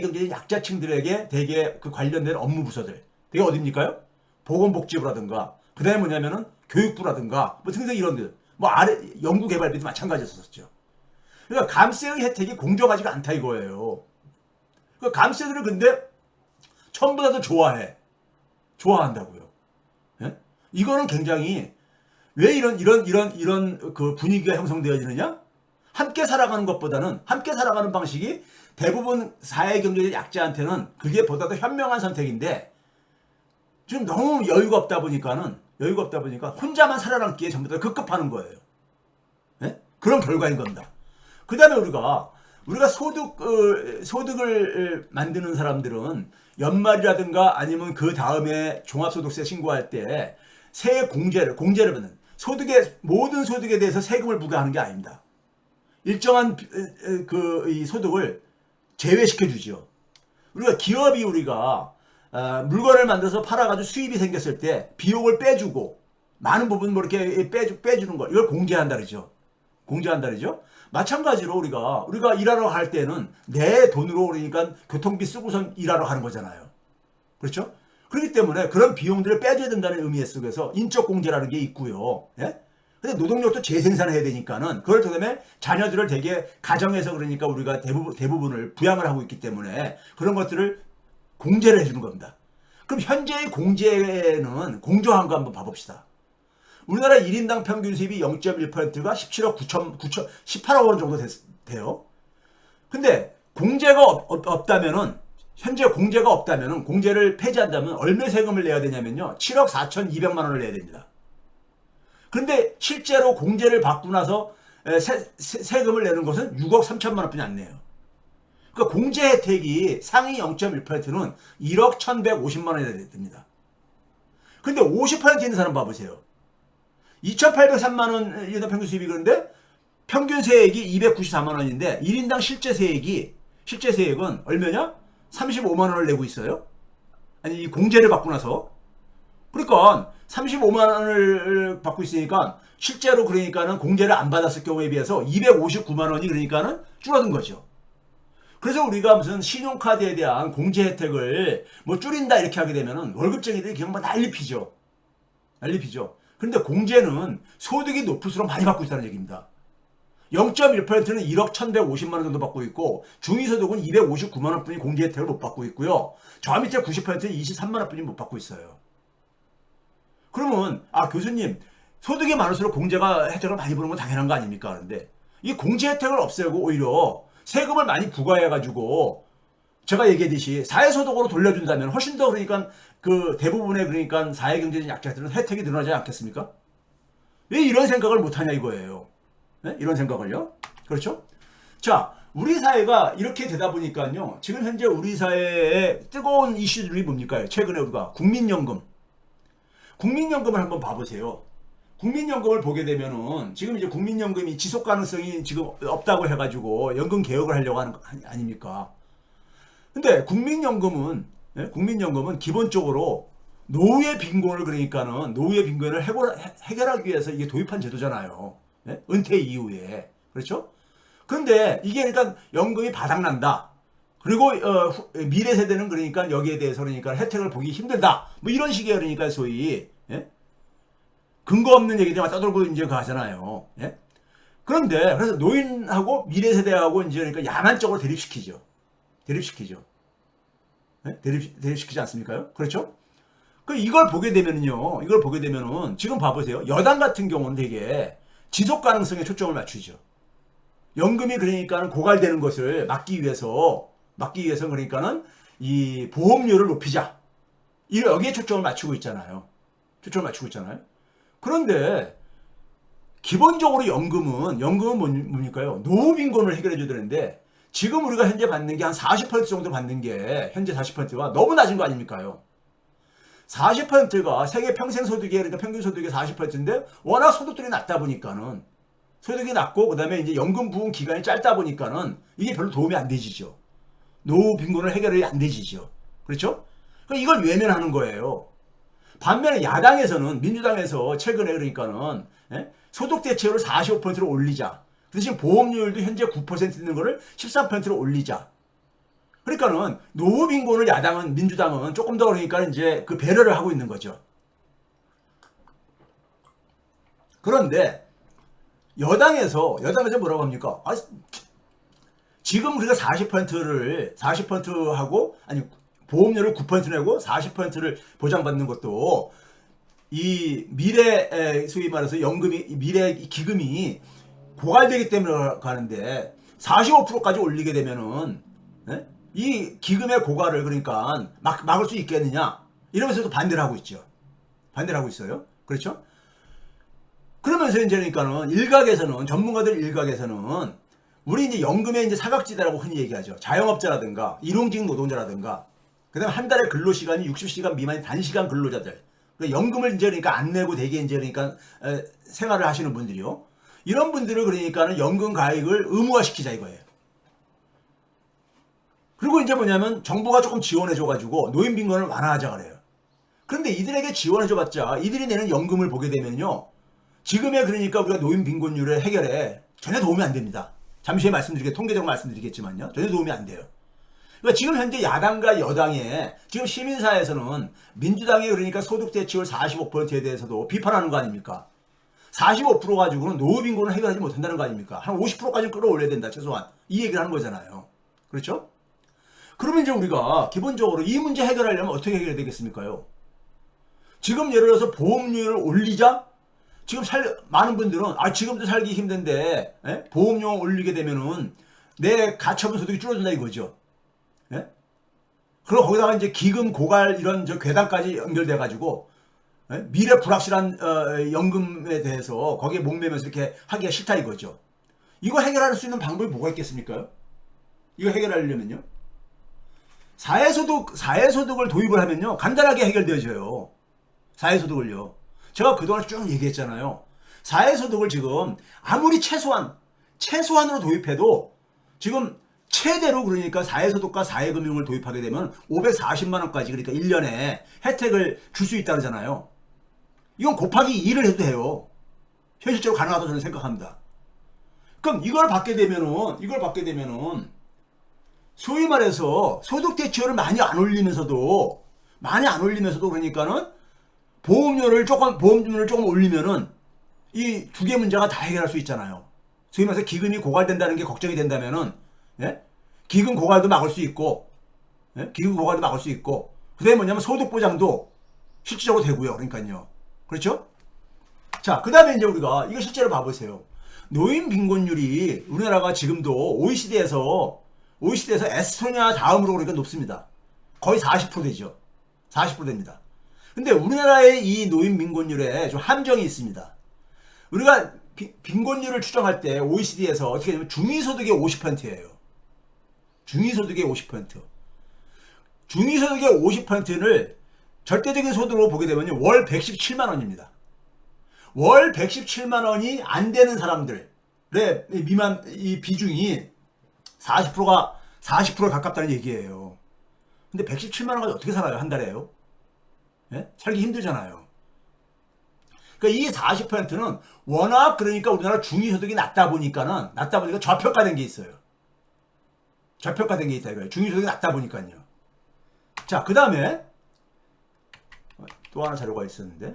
경제의 약자층들에게 대개 그 관련된 업무 부서들. 대개 어딥니까요? 보건복지부라든가, 그 다음에 뭐냐면은 교육부라든가, 뭐 등등 이런 데, 뭐 아래, 연구개발비도 마찬가지였었죠. 그러니까 감세의 혜택이 공정하지가 않다 이거예요. 그 감세들을 근데 전부 다들 좋아한다고요. 예? 이거는 굉장히 왜 이런 그 분위기가 형성되어지느냐? 함께 살아가는 것보다는 함께 살아가는 방식이 대부분 사회 경제적 약자한테는 그게 보다 더 현명한 선택인데 지금 너무 여유가 없다 보니까 혼자만 살아남기에 전부 다 급급하는 거예요. 예? 그런 결과인 겁니다. 그 다음에 우리가 소득을 만드는 사람들은 연말이라든가 아니면 그 다음에 종합소득세 신고할 때 공제를 받는 모든 소득에 대해서 세금을 부과하는 게 아닙니다. 일정한 이 소득을 제외시켜 주죠. 기업이 물건을 만들어서 팔아가지고 수입이 생겼을 때 비용을 빼주고 많은 부분 뭐 이렇게 빼주는 거 이걸 공제한다 그러죠. 마찬가지로 우리가 일하러 갈 때는 내 돈으로 그러니까 교통비 쓰고선 일하러 가는 거잖아요. 그렇죠? 그렇기 때문에 그런 비용들을 빼줘야 된다는 의미 속에서 인적 공제라는 게 있고요. 예? 근데 노동력도 재생산을 해야 되니까는 그걸 그다음에 자녀들을 되게 가정에서 그러니까 우리가 대부분을 부양을 하고 있기 때문에 그런 것들을 공제를 해주는 겁니다. 그럼 현재의 공제는 공정한 거 한번 봐봅시다. 우리나라 1인당 평균 수입이 0.1%가 18억 원 정도 돼요. 근데 현재 공제가 없다면은 공제를 폐지한다면 얼마 세금을 내야 되냐면요. 7억 4,200만 원을 내야 됩니다. 근데 실제로 공제를 받고 나서 세금을 내는 것은 6억 3천만 원뿐이 안 내요. 그러니까 공제 혜택이 상위 0.1%는 1억 1,150만 원이 됩니다. 근데 50% 있는 사람 봐보세요. 2,803만 원 일당 평균 수입이 그런데 평균 세액이 294만 원인데 1인당 실제 세액은 얼마냐? 35만 원을 내고 있어요. 아니 이 공제를 받고 나서 그러니까 35만 원을 받고 있으니까 실제로 그러니까는 공제를 안 받았을 경우에 비해서 259만 원이 그러니까는 줄어든 거죠. 그래서 우리가 무슨 신용카드에 대한 공제 혜택을 뭐 줄인다 이렇게 하게 되면은 월급쟁이들이 그냥 막 난리피죠. 그런데 공제는 소득이 높을수록 많이 받고 있다는 얘기입니다. 0.1%는 1억 1,150만 원 정도 받고 있고 중위소득은 259만 원뿐이 공제 혜택을 못 받고 있고요. 저 밑에 90%는 23만 원뿐이 못 받고 있어요. 그러면 교수님 소득이 많을수록 공제가 혜택을 많이 보는 건 당연한 거 아닙니까? 그런데 이 공제 혜택을 없애고 오히려 세금을 많이 부과해가지고 제가 얘기했듯이 사회소득으로 돌려준다면 훨씬 더 그러니까 그 대부분의 그러니까 사회경제적 약자들은 혜택이 늘어나지 않겠습니까? 왜 이런 생각을 못하냐 이거예요. 네? 이런 생각을요. 그렇죠? 자, 우리 사회가 이렇게 되다 보니까요. 지금 현재 우리 사회의 뜨거운 이슈들이 뭡니까? 최근에 우리가 국민연금을 한번 봐보세요. 국민연금을 보게 되면은 지금 이제 국민연금이 지속 가능성이 지금 없다고 해가지고 연금 개혁을 하려고 하는 거 아닙니까? 근데 국민연금은 기본적으로 노후의 빈곤을 해결하기 위해서 이게 도입한 제도잖아요. 은퇴 이후에. 그렇죠? 그런데 이게 그러니까 연금이 바닥난다. 그리고 미래 세대는 그러니까 여기에 대해서 그러니까 혜택을 보기 힘들다. 뭐 이런 식의 그러니까 소위 예? 근거 없는 얘기들만 떠들고 이제 하잖아요. 예? 그런데 그래서 노인하고 미래 세대하고 이제 그러니까 야만적으로 대립시키죠. 대립시키죠. 예? 대립시키지 않습니까요? 그렇죠? 그 이걸 보게 되면은요. 이걸 보게 되면은 지금 봐보세요. 여당 같은 경우는 되게 지속 가능성에 초점을 맞추죠. 연금이 그러니까는 고갈되는 것을 막기 위해서 그러니까는 이 보험료를 높이자. 여기에 초점을 맞추고 있잖아요. 초점을 맞추고 있잖아요. 그런데 기본적으로 연금은 뭡니까요? 노후 빈곤을 해결해 줘야 되는데 지금 우리가 현재 받는 게 한 40% 정도 받는 게 현재 40%가 너무 낮은 거 아닙니까요? 40%가 세계 평생 소득의 그러니까 평균 소득의 40%인데 워낙 소득들이 낮다 보니까는 소득이 낮고 그다음에 이제 연금 부응 기간이 짧다 보니까는 이게 별로 도움이 안 되지죠. 노후 빈곤을 해결이 안 되지죠. 그렇죠? 그러니까 이걸 외면하는 거예요. 반면에 야당에서는 민주당에서 최근에 그러니까는 소득 대체율을 45%로 올리자. 그 대신 보험료율도 현재 9% 있는 거를 13%로 올리자. 그러니까는 노후 빈곤을 민주당은 조금 더 그러니까 이제 그 배려를 하고 있는 거죠. 그런데 여당에서 뭐라고 합니까? 지금 우리가 40%하고 아니 보험료를 9% 내고 40%를 보장받는 것도 이 미래 소위 말해서 연금이 미래 기금이 고갈되기 때문에 가는데 45%까지 올리게 되면은 이 기금의 고갈을 그러니까 막을 수 있겠느냐 이러면서도 반대를 하고 있죠. 반대를 하고 있어요. 그렇죠? 그러면서 이제 그러니까는 전문가들 일각에서는 우리 이제 연금의 이제 사각지대라고 흔히 얘기하죠. 자영업자라든가 일용직 노동자라든가 그다음에 한 달에 근로 시간이 60시간 미만의 단시간 근로자들. 연금을 이제 그러니까 안 내고 되게 이제 그러니까 생활을 하시는 분들이요. 이런 분들을 그러니까는 연금 가입을 의무화시키자 이거예요. 그리고 이제 뭐냐면 정부가 조금 지원해줘가지고 노인 빈곤을 완화하자 그래요. 그런데 이들에게 지원해줘봤자 이들이 내는 연금을 보게 되면요. 지금의 그러니까 우리가 노인 빈곤율의 해결에 전혀 도움이 안 됩니다. 잠시 후에 통계적으로 말씀드리겠지만요. 전혀 도움이 안 돼요. 그러니까 지금 현재 야당과 여당의 지금 시민사회에서는 민주당의 그러니까 소득 대체율 45%에 대해서도 비판하는 거 아닙니까? 45% 가지고는 노후 빈곤을 해결하지 못한다는 거 아닙니까? 한 50%까지 끌어올려야 된다 최소한 이 얘기를 하는 거잖아요. 그렇죠? 그러면 이제 우리가 기본적으로 이 문제 해결하려면 어떻게 해결해야 되겠습니까요? 지금 예를 들어서 보험료를 올리자? 지금 많은 분들은 지금도 살기 힘든데 보험료 올리게 되면은 내 가처분 소득이 줄어든다 이거죠. 예? 그리고 거기다가 이제 기금 고갈 이런 괴담까지 연결돼 가지고 미래 불확실한 연금에 대해서 거기에 목매면서 이렇게 하기가 싫다 이거죠. 이거 해결할 수 있는 방법이 뭐가 있겠습니까? 이거 해결하려면요. 사회소득을 도입을 하면요. 간단하게 해결되어져요. 사회소득을요. 제가 그동안 쭉 얘기했잖아요. 사회소득을 지금 아무리 최소한으로 도입해도 지금 최대로 그러니까 사회소득과 사회금융을 도입하게 되면 540만 원까지 그러니까 1년에 혜택을 줄 수 있다 그러잖아요. 이건 곱하기 2를 해도 돼요. 현실적으로 가능하다고 저는 생각합니다. 그럼 이걸 받게 되면은 소위 말해서 소득 대체율을 많이 안 올리면서도 그러니까는 보험료를 조금 올리면은 이 두 개 문제가 다 해결할 수 있잖아요. 소위 말해서 기금이 고갈된다는 게 걱정이 된다면은 기금 고갈도 막을 수 있고 그다음에 뭐냐면 소득 보장도 실질적으로 되고요. 그러니까요. 그렇죠? 자, 그다음에 이제 우리가 이거 실제로 봐보세요. 노인 빈곤율이 우리나라가 지금도 OECD에서 에스토니아 다음으로 그러니까 높습니다. 거의 40% 되죠. 40% 됩니다. 근데 우리나라의 이 노인 빈곤율에 좀 함정이 있습니다. 우리가 빈곤율을 추정할 때 OECD에서 어떻게 되냐면 중위소득의 50%예요. 중위소득의 50%. 중위소득의 50%를 절대적인 소득으로 보게 되면 월 117만 원입니다. 월 117만 원이 안 되는 사람들의 미만 이 비중이 40%가 40%에 가깝다는 얘기예요. 근데 117만 원 가지고 어떻게 살아요? 한 달에요? 살기 힘들잖아요. 그러니까 이 40%는 워낙 그러니까 우리나라 중위소득이 낮다 보니까 좌표가된 게 있어요. 저평가된 게 있다 이거예요. 중위소득이 낮다 보니까요. 자, 그 다음에 또 하나 자료가 있었는데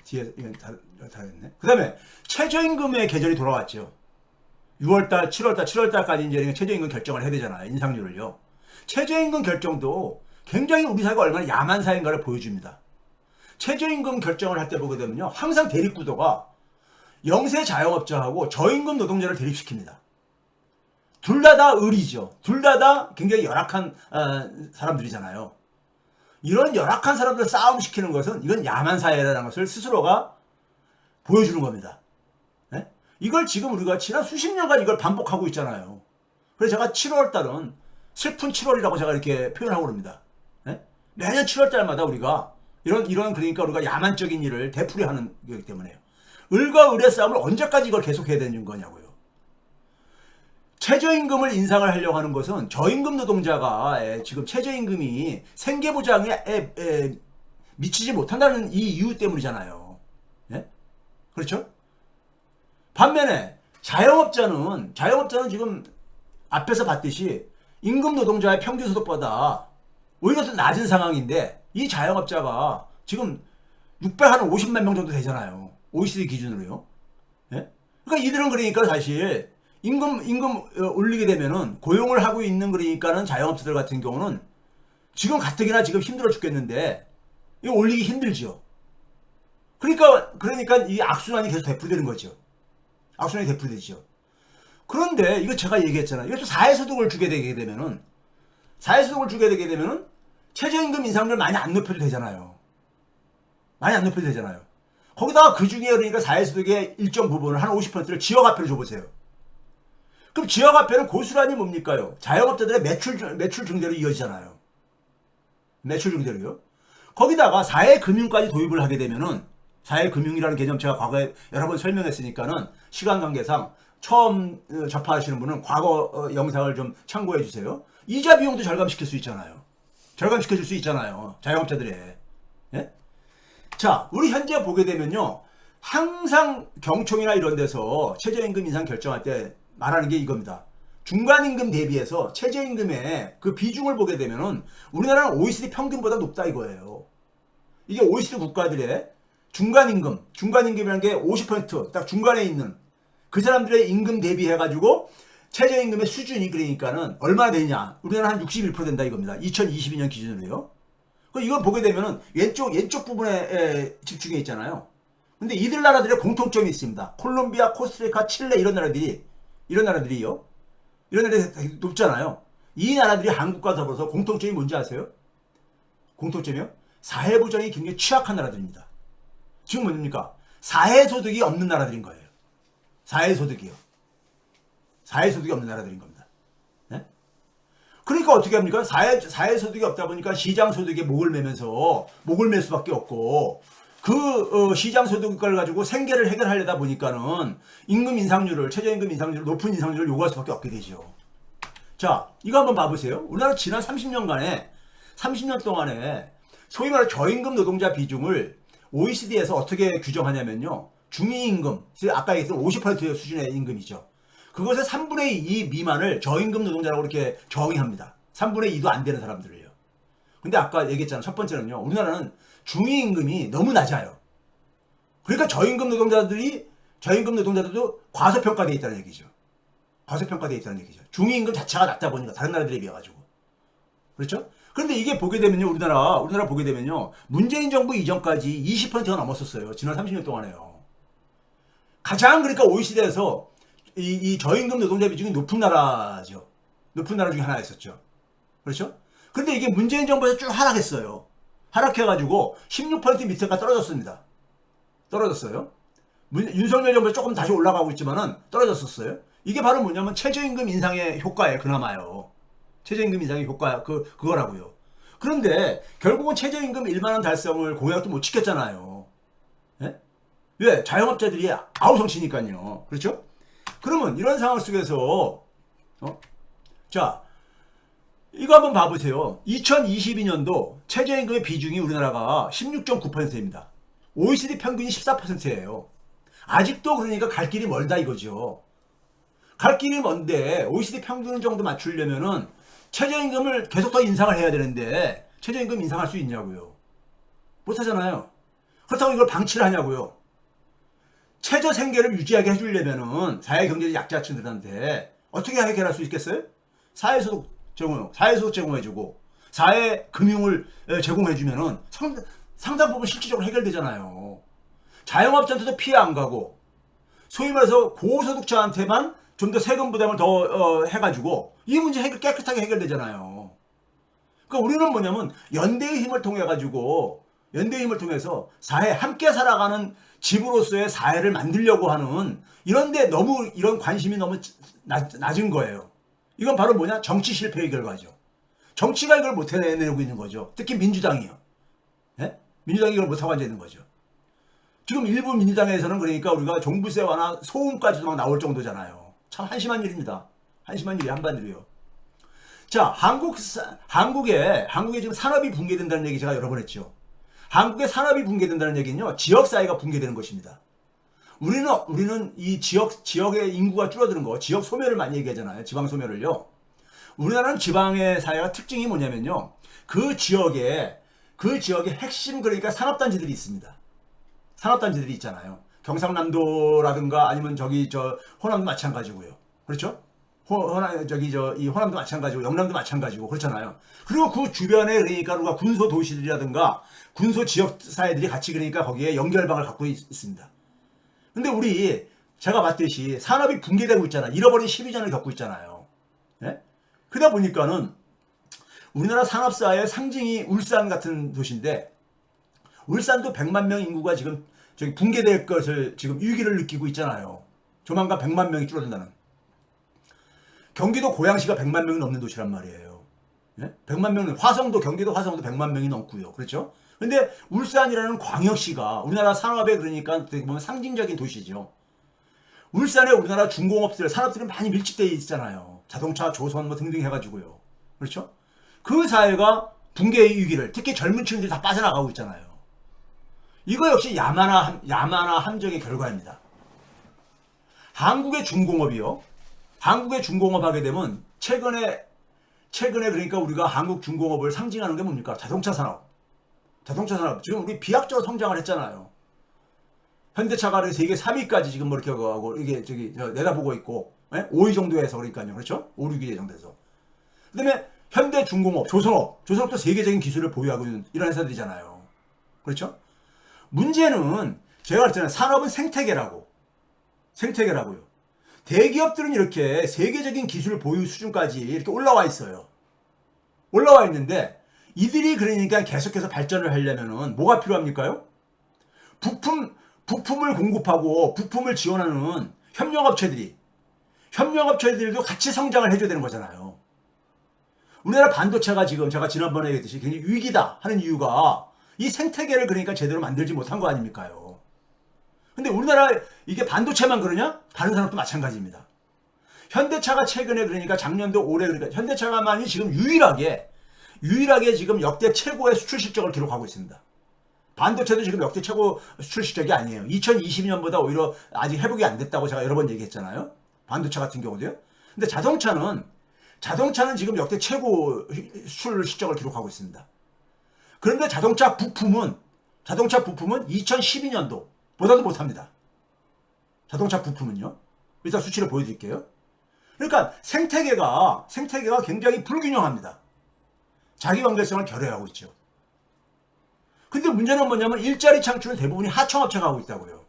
뒤에 이건 다 됐네. 그 다음에 최저임금의 계절이 돌아왔죠. 6월달, 7월달까지 이제 최저임금 결정을 해야 되잖아요. 인상률을요. 최저임금 결정도 굉장히 우리 사회가 얼마나 야만 사회인가를 보여줍니다. 최저임금 결정을 할 때 보게 되면요, 항상 대립구도가 영세 자영업자하고 저임금 노동자를 대립시킵니다. 둘 다 을이죠. 둘 다 굉장히 열악한 사람들이잖아요. 이런 열악한 사람들 싸움시키는 것은 이건 야만 사회라는 것을 스스로가 보여주는 겁니다. 네? 이걸 지금 우리가 지난 수십 년간 이걸 반복하고 있잖아요. 그래서 제가 7월달은 슬픈 7월이라고 제가 이렇게 표현하고 그럽니다. 네? 매년 7월달마다 우리가 이런 그러니까 우리가 야만적인 일을 되풀이하는 거기 때문에요. 을과 을의 싸움을 언제까지 이걸 계속해야 되는 거냐고요. 최저임금을 인상을 하려고 하는 것은 저임금 노동자가 지금 최저임금이 생계보장에 미치지 못한다는 이 이유 때문이잖아요. 네? 그렇죠? 반면에 자영업자는 지금 앞에서 봤듯이 임금 노동자의 평균 소득보다 오히려 더 낮은 상황인데 이 자영업자가 지금 650만 명 정도 되잖아요. OECD 기준으로요. 네? 그러니까 이들은 그러니까 사실 임금 올리게 되면은 고용을 하고 있는 그러니까는 자영업자들 같은 경우는 지금 가뜩이나 지금 힘들어 죽겠는데 이거 올리기 힘들죠. 그러니까 이 악순환이 계속 되풀이되는 거죠. 악순환이 되풀이되죠. 그런데 이거 제가 얘기했잖아요. 이것도 사회소득을 주게 되게 되면은 최저임금 인상률 많이 안 높여도 되잖아요. 많이 안 높여도 되잖아요. 거기다가 그 중에 그러니까 사회소득의 일정 부분을 한 50%를 지역화폐로 줘보세요. 그럼 지역화폐는 고스란히 뭡니까요? 자영업자들의 매출 증대로 이어지잖아요. 매출 증대로요. 거기다가 사회금융까지 도입을 하게 되면은 사회금융이라는 개념 제가 과거에 여러 번 설명했으니까는 시간 관계상 처음 접하시는 분은 과거 영상을 좀 참고해 주세요. 이자 비용도 절감시킬 수 있잖아요. 절감시켜 줄 수 있잖아요. 자영업자들의. 예? 자, 우리 현재 보게 되면요. 항상 경총이나 이런 데서 최저임금 인상 결정할 때 말하는 게 이겁니다. 중간임금 대비해서 최저임금의 그 비중을 보게 되면은 우리나라는 OECD 평균보다 높다 이거예요. 이게 OECD 국가들의 중간임금이라는 게 50% 딱 중간에 있는 그 사람들의 임금 대비해가지고 최저임금의 수준이 그러니까는 얼마나 되냐. 우리나라 한 61% 된다 이겁니다. 2022년 기준으로요. 이걸 보게 되면은 왼쪽 부분에 집중해 있잖아요. 근데 이들 나라들의 공통점이 있습니다. 콜롬비아, 코스타리카, 칠레 이런 나라들이 높잖아요. 이 나라들이 한국과 더불어서 공통점이 뭔지 아세요? 공통점이요? 사회보장이 굉장히 취약한 나라들입니다. 지금 뭡니까? 사회소득이 없는 나라들인 거예요. 사회소득이 없는 나라들인 겁니다. 네? 그러니까 어떻게 합니까? 사회소득이 없다 보니까 시장소득에 목을 맬 수밖에 없고 그 시장소득을 가지고 생계를 해결하려다 보니까는 최저임금 인상률을 높은 인상률을 요구할 수밖에 없게 되죠. 자, 이거 한번 봐보세요. 우리나라 지난 30년 동안에 소위 말해 저임금 노동자 비중을 OECD에서 어떻게 규정하냐면요. 중위임금, 아까 얘기했던 50% 수준의 임금이죠. 그것의 3분의 2 미만을 저임금 노동자라고 이렇게 정의합니다. 3분의 2도 안 되는 사람들을요. 근데 아까 얘기했잖아요. 첫 번째는요. 우리나라는 중위임금이 너무 낮아요. 그러니까 저임금 노동자들도 과소평가되어 있다는 얘기죠. 중위임금 자체가 낮다 보니까 다른 나라들에 비해 가지고. 그렇죠? 그런데 이게 보게 되면요. 우리나라 보게 되면요. 문재인 정부 이전까지 20%가 넘었었어요. 지난 30년 동안에요. 가장 그러니까 OECD에서 이 저임금 노동자 비중이 높은 나라죠. 높은 나라 중에 하나였었죠. 그렇죠? 그런데 이게 문재인 정부에서 쭉 하락했어요. 하락해가지고 16% 밑에가 떨어졌습니다. 떨어졌어요. 윤석열 정부에서 조금 다시 올라가고 있지만은 떨어졌었어요. 이게 바로 뭐냐면 최저임금 인상의 효과예요. 그나마요. 최저임금 인상의 효과 그거라고요. 그런데 결국은 최저임금 1만원 달성을 공약도 못 지켰잖아요. 예? 왜? 자영업자들이 아우성치니까요. 그렇죠? 그러면 이런 상황 속에서 자, 이거 한번 봐보세요. 2022년도 최저임금의 비중이 우리나라가 16.9%입니다. OECD 평균이 14%예요. 아직도 그러니까 갈 길이 멀다 이거죠. 갈 길이 먼데 OECD 평균 정도 맞추려면은 최저임금을 계속 더 인상을 해야 되는데 최저임금 인상할 수 있냐고요. 못하잖아요. 그렇다고 이걸 방치를 하냐고요. 최저 생계를 유지하게 해주려면은 사회경제적 약자층들한테 어떻게 해결할 수 있겠어요? 사회소득 제공해주고 사회금융을 제공해주면은 상당 부분 실질적으로 해결되잖아요. 자영업자한테도 피해 안 가고 소위 말해서 고소득자한테만 좀 더 세금 부담을 더 해가지고 이 문제 깨끗하게 해결되잖아요. 그러니까 우리는 뭐냐면 연대의 힘을 통해 가지고 연대의 힘을 통해서 사회 함께 살아가는 집으로서의 사회를 만들려고 하는 이런데 너무 이런 관심이 너무 낮은 거예요. 이건 바로 뭐냐? 정치 실패의 결과죠. 정치가 이걸 못 해내고 있는 거죠. 특히 민주당이요. 예? 민주당이 이걸 못하고 앉아 있는 거죠. 지금 일부 민주당에서는 그러니까 우리가 종부세 완화 소음까지도 막 나올 정도잖아요. 참 한심한 일입니다. 한심한 일이 한반도요. 자, 한국에 지금 산업이 붕괴된다는 얘기 제가 여러 번 했죠. 한국의 산업이 붕괴된다는 얘기는요, 지역사회가 붕괴되는 것입니다. 우리는 이 지역의 인구가 줄어드는 거, 지역 소멸을 많이 얘기하잖아요. 지방 소멸을요. 우리나라는 지방의 사회가 특징이 뭐냐면요, 그 지역에 핵심 그러니까 산업단지들이 있습니다. 산업단지들이 있잖아요. 경상남도라든가 아니면 호남도 마찬가지고요. 그렇죠? 이 호남도 마찬가지고 영남도 마찬가지고 그렇잖아요. 그리고 그 주변에 그러니까 우리가 군소 도시들이라든가 군소 지역 사회들이 같이 그러니까 거기에 연결방을 갖고 있습니다. 근데 제가 봤듯이 산업이 붕괴되고 있잖아요. 잃어버린 12년을 겪고 있잖아요. 네? 그러다 보니까는 우리나라 산업사회의 상징이 울산 같은 도시인데 울산도 100만 명 인구가 지금 붕괴될 것을 지금 위기를 느끼고 있잖아요. 조만간 100만 명이 줄어든다는. 경기도 고양시가 100만 명이 넘는 도시란 말이에요. 네? 100만 명, 경기도 화성도 100만 명이 넘고요. 그렇죠? 근데 울산이라는 광역시가 우리나라 산업에 그러니까 보면 상징적인 도시죠. 울산에 우리나라 중공업들, 산업들이 많이 밀집되어 있잖아요. 자동차, 조선 뭐 등등 해가지고요. 그렇죠? 그 사회가 붕괴의 위기를, 특히 젊은 층들이 다 빠져나가고 있잖아요. 이거 역시 야만화 함정의 결과입니다. 한국의 중공업 하게 되면 최근에 그러니까 우리가 한국 중공업을 상징하는 게 뭡니까? 자동차 산업. 지금 우리 비약적으로 성장을 했잖아요. 현대차가 세계 3위까지 지금 뭐 이렇게 하고 이게 내다보고 있고 5위 정도에서 그러니까요. 그렇죠? 5, 6위 정도에서. 그다음에 현대중공업, 조선업도 세계적인 기술을 보유하고 있는 이런 회사들이잖아요. 그렇죠? 문제는 제가 그랬잖아요. 산업은 생태계라고요. 대기업들은 이렇게 세계적인 기술 보유 수준까지 이렇게 올라와 있어요. 올라와 있는데 이들이 그러니까 계속해서 발전을 하려면은 뭐가 필요합니까요? 부품을 공급하고 부품을 지원하는 협력업체들도 같이 성장을 해줘야 되는 거잖아요. 우리나라 반도체가 지금 제가 지난번에 얘기했듯이 굉장히 위기다 하는 이유가 이 생태계를 그러니까 제대로 만들지 못한 거 아닙니까요? 근데 우리나라 이게 반도체만 그러냐? 다른 산업도 마찬가지입니다. 현대차가 최근에 그러니까 작년도 올해 그러니까 현대차가만이 지금 유일하게 지금 역대 최고의 수출 실적을 기록하고 있습니다. 반도체도 지금 역대 최고 수출 실적이 아니에요. 2022년보다 오히려 아직 회복이 안 됐다고 제가 여러 번 얘기했잖아요. 반도체 같은 경우도요. 근데 자동차는 지금 역대 최고 수출 실적을 기록하고 있습니다. 그런데 자동차 부품은 2012년도보다도 못합니다. 자동차 부품은요. 일단 수치를 보여드릴게요. 그러니까 생태계가 굉장히 불균형합니다. 자기 관계성을 결여하고 있죠. 근데 문제는 뭐냐면 일자리 창출은 대부분이 하청업체가 하고 있다고요.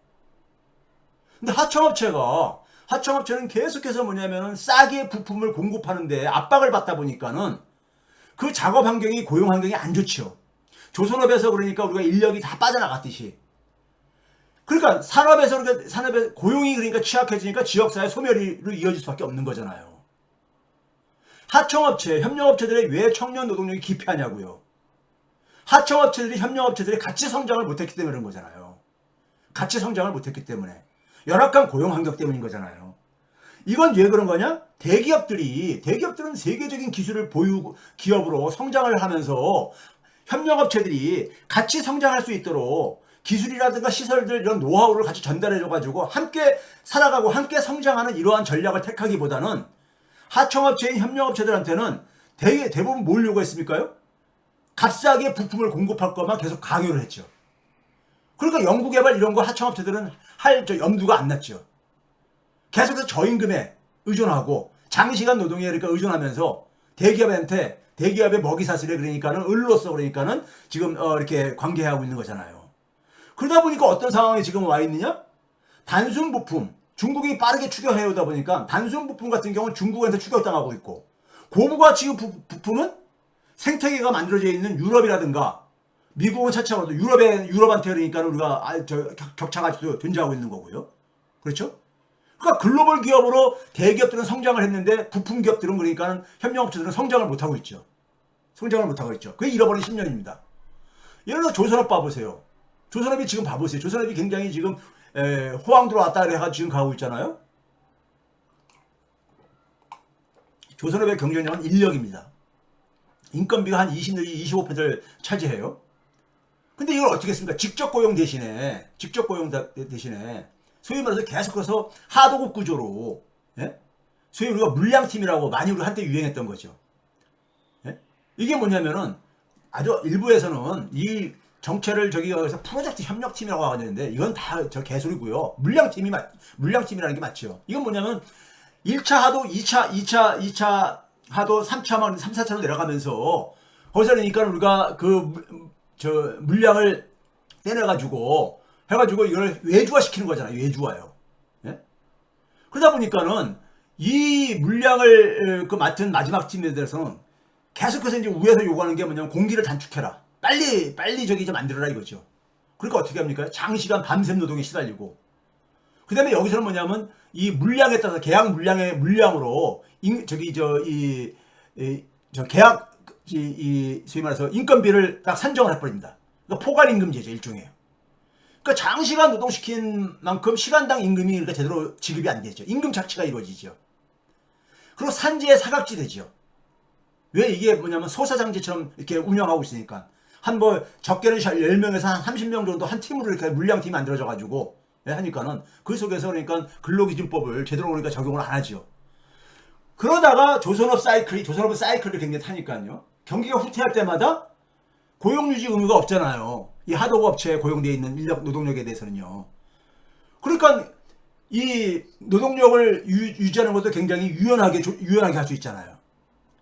근데 하청업체는 계속해서 뭐냐면은 싸게 부품을 공급하는데 압박을 받다 보니까는 그 작업 환경이 고용 환경이 안 좋죠. 조선업에서 그러니까 우리가 인력이 다 빠져나갔듯이. 그러니까 산업의 고용이 그러니까 취약해지니까 지역사회 소멸로 이어질 수밖에 없는 거잖아요. 협력업체들이 왜 청년 노동력이 기피하냐고요. 협력업체들이 같이 성장을 못했기 때문에 그런 거잖아요. 같이 성장을 못했기 때문에. 열악한 고용 환경 때문인 거잖아요. 이건 왜 그런 거냐? 대기업들은 세계적인 기술을 보유 기업으로 성장을 하면서 협력업체들이 같이 성장할 수 있도록 기술이라든가 시설들 이런 노하우를 같이 전달해줘가지고 함께 살아가고 함께 성장하는 이러한 전략을 택하기보다는 하청업체인 협력업체들한테는 대부분 뭘 요구했습니까요? 값싸게 부품을 공급할 것만 계속 강요를 했죠. 그러니까 연구개발 이런 거 하청업체들은 할 염두가 안 났죠. 계속해서 저임금에 의존하고 장시간 노동에 그러니까 의존하면서 대기업의 먹이사슬에 그러니까는 을로서 그러니까는 지금 이렇게 관계하고 있는 거잖아요. 그러다 보니까 어떤 상황에 지금 와 있느냐? 단순 부품, 중국이 빠르게 추격해 오다 보니까 단순 부품 같은 경우는 중국에서 추격당하고 있고 고부가치 부품은 생태계가 만들어져 있는 유럽이라든가 미국은 차차로도 유럽한테 그러니까 우리가 격차가 존재하고 있는 거고요. 그렇죠? 그러니까 글로벌 기업으로 대기업들은 성장을 했는데 부품 기업들은 그러니까 협력업체들은 성장을 못하고 있죠. 성장을 못하고 있죠. 그게 잃어버린 10년입니다. 예를 들어 조선업 봐보세요. 조선업이 지금 봐보세요. 조선업이 굉장히 지금 호황 들어왔다 그래가 지금 가고 있잖아요. 조선업의 경쟁력은 인력입니다. 인건비가 한 20, 25%를 차지해요. 근데 이걸 어떻게 했습니까? 직접 고용 대신에 소위 말해서 계속해서 하도급 구조로, 예? 소위 우리가 물량팀이라고 많이 우리 한때 유행했던 거죠. 예? 이게 뭐냐면은 아주 일부에서는 이 정체를 여기서 프로젝트 협력팀이라고 하는데 이건 다 저 개소리고요. 물량팀이라는 게 맞죠. 이건 뭐냐면 1차 하도, 2차 하도, 3차, 3, 4차로 내려가면서 거기서 그러니까 우리가 물량을 떼내가지고 해가지고 이걸 외주화시키는 거잖아요. 외주화요. 예? 그러다 보니까는 이 물량을 맡은 마지막 팀에 대해서는 계속해서 이제 위에서 요구하는 게 뭐냐면 공기를 단축해라. 빨리 좀 만들어라 이거죠. 그러니까 어떻게 합니까? 장시간 밤샘 노동에 시달리고. 그 다음에 여기서는 뭐냐면 이 물량에 따라서 계약 물량으로 소위 말해서 인건비를 딱 산정을 해버립니다. 그러니까 포괄임금제죠, 일종의. 그러니까 장시간 노동시킨 만큼 시간당 임금이 그러니까 제대로 지급이 안 되죠. 임금 착취가 이루어지죠. 그리고 산지의 사각지대죠. 왜 이게 뭐냐면 소사장지처럼 이렇게 운영하고 있으니까. 적게는 10명에서 한 30명 정도 한 팀으로 이렇게 물량팀이 만들어져가지고, 하니까는 그 속에서 그러니까 근로기준법을 제대로 그러니까 적용을 안 하죠. 그러다가 조선업은 사이클을 굉장히 타니까요. 경기가 후퇴할 때마다 고용유지 의무가 없잖아요. 이 하도급 업체에 고용되어 있는 노동력에 대해서는요. 그러니까 이 노동력을 유지하는 것도 굉장히 유연하게 할 수 있잖아요.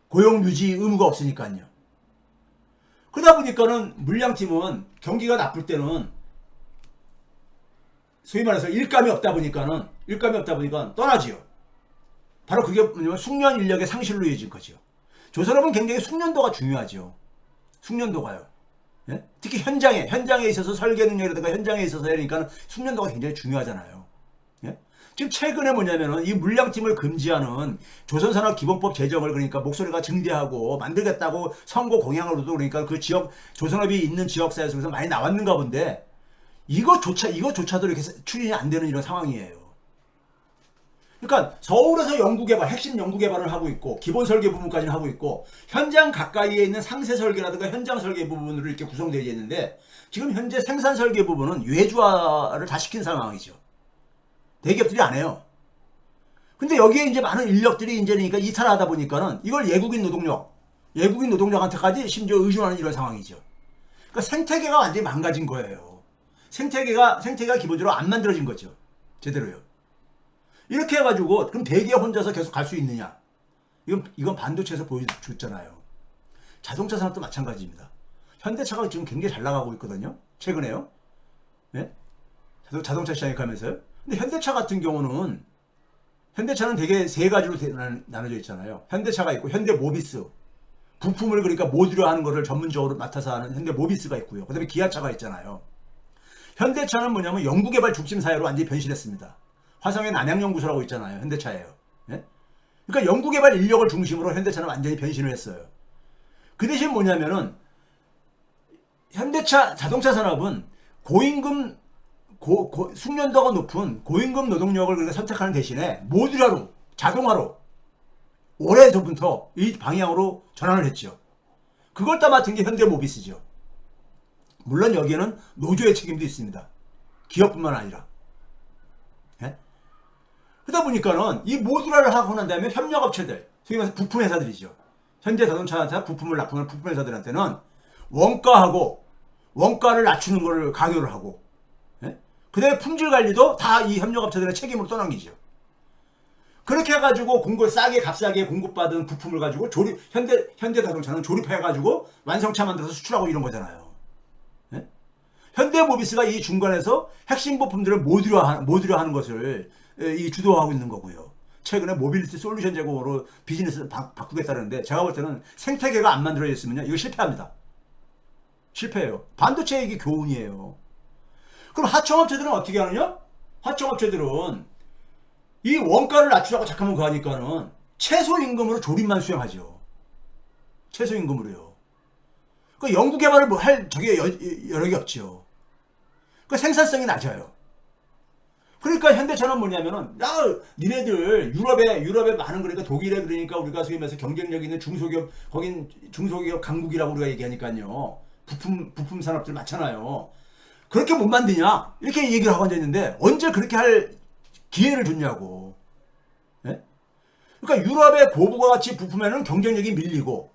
고용유지 의무가 없으니까요. 그러다 보니까는 물량팀은 경기가 나쁠 때는 소위 말해서 일감이 없다 보니까 떠나지요. 바로 그게 뭐냐면 숙련 인력의 상실로 이어진 거죠. 조선업은 굉장히 숙련도가 중요하죠. 숙련도가요. 예? 특히 현장에 있어서 설계 능력이라든가 현장에 있어서 그러니까 숙련도가 굉장히 중요하잖아요. 예? 지금 최근에 뭐냐면은 이 물량팀을 금지하는 조선산업기본법 제정을 그러니까 목소리가 증대하고 만들겠다고 선거 공약으로도 그러니까 그 지역 조선업이 있는 지역사회에서 많이 나왔는가 본데 이거조차도 이렇게 추진이 안 되는 이런 상황이에요. 그러니까 서울에서 핵심 연구개발을 하고 있고 기본 설계 부분까지는 하고 있고 현장 가까이에 있는 상세 설계라든가 현장 설계 부분으로 이렇게 구성되어 있는데 지금 현재 생산 설계 부분은 외주화를 다 시킨 상황이죠. 대기업들이 안 해요. 근데 여기에 이제 많은 인력들이 이제 그러니까 이탈하다 보니까는 이걸 외국인 노동력한테까지 심지어 의존하는 이런 상황이죠. 그러니까 생태계가 완전히 망가진 거예요. 생태계가 기본적으로 안 만들어진 거죠. 제대로요. 이렇게 해가지고 그럼 대기업 혼자서 계속 갈 수 있느냐? 이건 반도체에서 보여줬잖아요. 자동차 산업도 마찬가지입니다. 현대차가 지금 굉장히 잘 나가고 있거든요. 최근에요. 네? 자동차 시장에 가면서요. 근데 현대차 같은 경우는 현대차는 되게 세 가지로 나눠져 있잖아요. 현대차가 있고 현대모비스 부품을 그러니까 모듈화 하는 거를 전문적으로 맡아서 하는 현대모비스가 있고요. 그 다음에 기아차가 있잖아요. 현대차는 뭐냐면 연구개발 중심 사회로 완전히 변신했습니다. 화성의 남양연구소라고 있잖아요. 현대차예요. 예? 그러니까 연구개발 인력을 중심으로 현대차는 완전히 변신을 했어요. 그 대신 뭐냐면은 현대차 자동차 산업은 고임금 숙련도가 높은 고임금 노동력을 그러니까 선택하는 대신에 모듈화로 자동화로 올해부터 이 방향으로 전환을 했죠. 그걸 다 맡은 게 현대모비스죠. 물론 여기에는 노조의 책임도 있습니다. 기업뿐만 아니라. 예? 그러다 보니까는 이 모듈화를 하고 난 다음에 협력업체들, 소위 말해서 부품회사들이죠. 현대자동차한테 부품을 납품하는 부품회사들한테는 원가를 낮추는 거를 강요를 하고, 예? 그 다음에 품질 관리도 다 이 협력업체들의 책임으로 떠넘기죠. 그렇게 해가지고 싸게 값싸게 공급받은 부품을 가지고 현대자동차는 조립해가지고 완성차 만들어서 수출하고 이런 거잖아요. 예? 현대모비스가 이 중간에서 핵심 부품들을 모듈화하는 것을 주도하고 있는 거고요. 최근에 모빌리티 솔루션 제공으로 비즈니스를 바꾸겠다는데 제가 볼 때는 생태계가 안 만들어졌으면요, 이거 실패합니다. 실패해요. 반도체 이게 교훈이에요. 그럼 하청업체들은 어떻게 하느냐? 하청업체들은 이 원가를 낮추라고 잠깐만 그거 하니까는 최소임금으로 조립만 수행하죠. 최소임금으로요. 그 연구개발을 뭐 할 저게 여력이 없죠. 그 생산성이 낮아요. 그러니까 현대차는 뭐냐면은, 야, 니네들 유럽에 많은, 그러니까 독일에, 그러니까 우리가 소위 말해서 경쟁력 있는 중소기업, 거긴 중소기업 강국이라고 우리가 얘기하니까요. 부품 산업들 많잖아요. 그렇게 못 만드냐? 이렇게 얘기를 하고 앉아있는데, 언제 그렇게 할 기회를 줬냐고. 예? 그러니까 유럽의 고부가 가치 부품에는 경쟁력이 밀리고,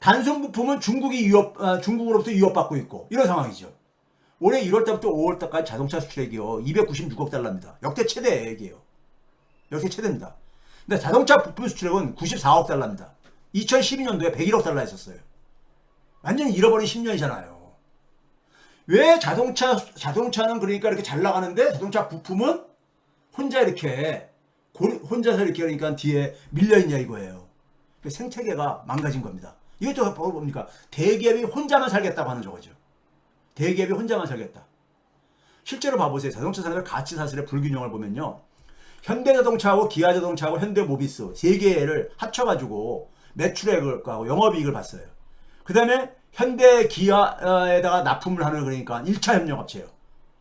단순 부품은 중국으로부터 위협받고 있고, 이런 상황이죠. 올해 1월달부터 5월달까지 자동차 수출액이요, 296억 달러입니다. 역대 최대액이에요. 역대 최대입니다. 근데 자동차 부품 수출액은 94억 달러입니다. 2012년도에 101억 달러 했었어요. 완전히 잃어버린 10년이잖아요. 왜 자동차는 그러니까 이렇게 잘 나가는데 자동차 부품은 혼자서 이렇게 그러니까 뒤에 밀려있냐 이거예요. 생태계가 망가진 겁니다. 이것도 뭡니까? 대기업이 혼자만 살겠다고 하는 저거죠. 대기업이 혼자만 살겠다. 실제로 봐보세요. 자동차 산업의 가치 사슬의 불균형을 보면요, 현대자동차하고 기아자동차하고 현대모비스 세 개를 합쳐가지고 매출액하고 영업이익을 봤어요. 그 다음에 현대기아에다가 납품을 하는, 그러니까 1차 협력업체예요.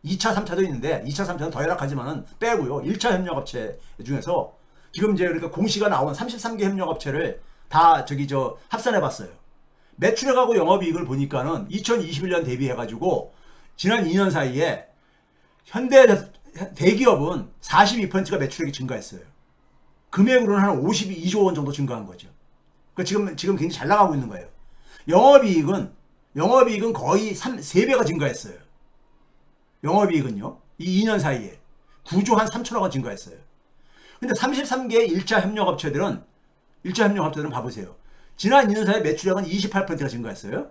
2차, 3차도 있는데 2차, 3차는 더 열악하지만은 빼고요. 1차 협력업체 중에서 지금 이제 그러니까 공시가 나온 33개 협력업체를 다 합산해봤어요. 매출액하고 영업이익을 보니까는 2021년 대비해가지고 지난 2년 사이에 현대 대기업은 42%가 매출액이 증가했어요. 금액으로는 한 52조 원 정도 증가한 거죠. 그러니까 지금 굉장히 잘 나가고 있는 거예요. 영업이익은 거의 3배가 증가했어요. 영업이익은요, 이 2년 사이에 9조 한 3천억 원 증가했어요. 근데 33개의 1차 협력업체들은 봐보세요. 지난 2년 사이에 매출액은 28%가 증가했어요.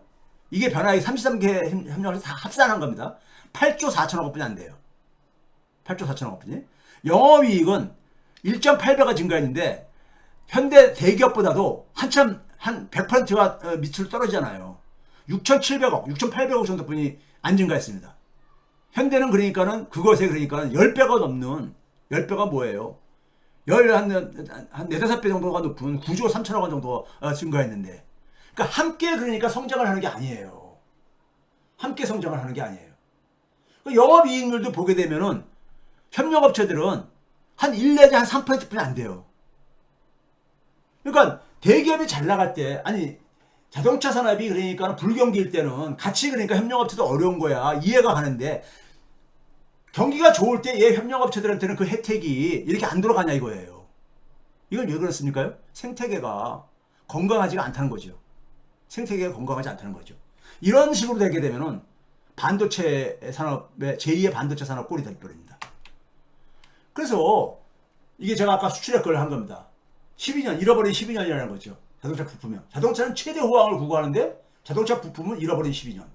이게 변화액이 33개 협력업체 다 합산한 겁니다. 8조 4천억 원뿐이 안 돼요. 8조 4천억 원뿐이. 영업이익은 1.8배가 증가했는데 현대 대기업보다도 한참 한 100%가 밑으로 떨어지잖아요. 6,700억, 6,800억 정도뿐이 안 증가했습니다. 현대는 그러니까는 그것에 그러니까는 10배가 넘는, 10배가 뭐예요? 한 4, 5배 정도가 높은 9조 3천억 원 정도 증가했는데, 그러니까 함께 그러니까 성장을 하는 게 아니에요. 함께 성장을 하는 게 아니에요. 영업이익률도 보게 되면은 협력업체들은 한 1 내지 한 3%뿐이 안 돼요. 그러니까 대기업이 잘 나갈 때, 아니 자동차 산업이 그러니까 불경기일 때는 같이 그러니까 협력업체도 어려운 거야. 이해가 가는데 경기가 좋을 때 얘 협력업체들한테는 그 혜택이 이렇게 안 돌아가냐 이거예요. 이건 왜 그렇습니까? 생태계가 건강하지가 않다는 거죠. 생태계가 건강하지 않다는 거죠. 이런 식으로 되게 되면은 반도체 산업의 제2의 반도체 산업 꼴이 될버립니다. 그래서 이게 제가 아까 수출액 걸 한 겁니다. 12년, 잃어버린 12년이라는 거죠. 자동차 부품이요. 자동차는 최대 호황을 구가하는데 자동차 부품은 잃어버린 12년.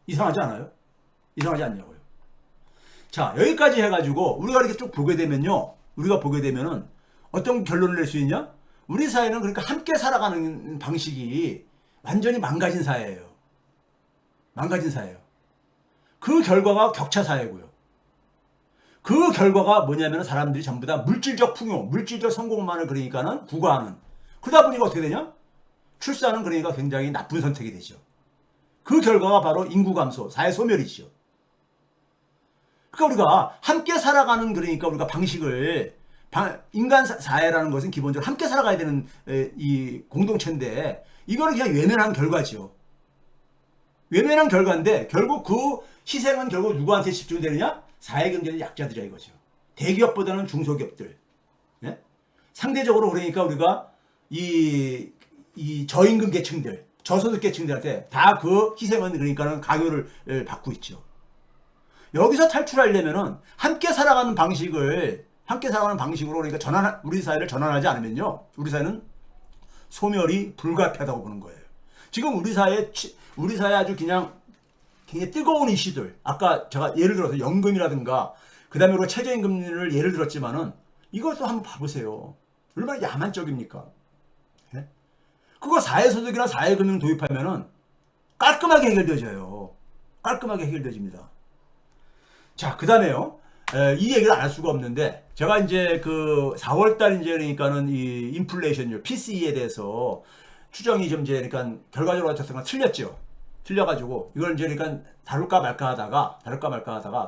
이상하지 않아요? 이상하지 않냐고요. 자, 여기까지 해가지고 우리가 이렇게 쭉 보게 되면요, 우리가 보게 되면은 어떤 결론을 낼 수 있냐? 우리 사회는 그러니까 함께 살아가는 방식이 완전히 망가진 사회예요. 망가진 사회예요. 그 결과가 격차 사회고요. 그 결과가 뭐냐면 사람들이 전부 다 물질적 풍요, 물질적 성공만을 그러니까는 구가하는. 그러다 보니까 어떻게 되냐? 출산은 그러니까 굉장히 나쁜 선택이 되죠. 그 결과가 바로 인구 감소, 사회 소멸이죠. 그러니까 우리가 함께 살아가는 그러니까 우리가 방식을, 인간 사회라는 것은 기본적으로 함께 살아가야 되는 이 공동체인데 이거는 그냥 외면한 결과죠. 외면한 결과인데 결국 그 희생은 결국 누구한테 집중되느냐? 사회경제의 약자들이야 이거죠. 대기업보다는 중소기업들. 예? 상대적으로 그러니까 우리가 이 저임금 계층들, 저소득 계층들한테 다 그 희생은 그러니까는 강요를 받고 있죠. 여기서 탈출하려면은 함께 살아가는 방식으로 그러니까 우리 사회를 전환하지 않으면요. 우리 사회는 소멸이 불가피하다고 보는 거예요. 지금 우리 사회 아주 그냥 굉장히 뜨거운 이슈들. 아까 제가 예를 들어서 연금이라든가 그다음에 우리가 최저임금을 예를 들었지만은 이것도 한번 봐보세요. 얼마나 야만적입니까? 예? 그거 사회소득이나 사회금융 도입하면은 깔끔하게 해결되져요. 깔끔하게 해결되집니다. 자, 그 다음에요. 이 얘기를 안 할 수가 없는데, 제가 이제 그 4월달 이제 그러니까는 이 인플레이션율, PCE에 대해서 추정이 좀 이제 그러니까 결과적으로 어쨌든 틀렸죠. 틀려가지고, 이걸 이제 그러니까 다룰까 말까 하다가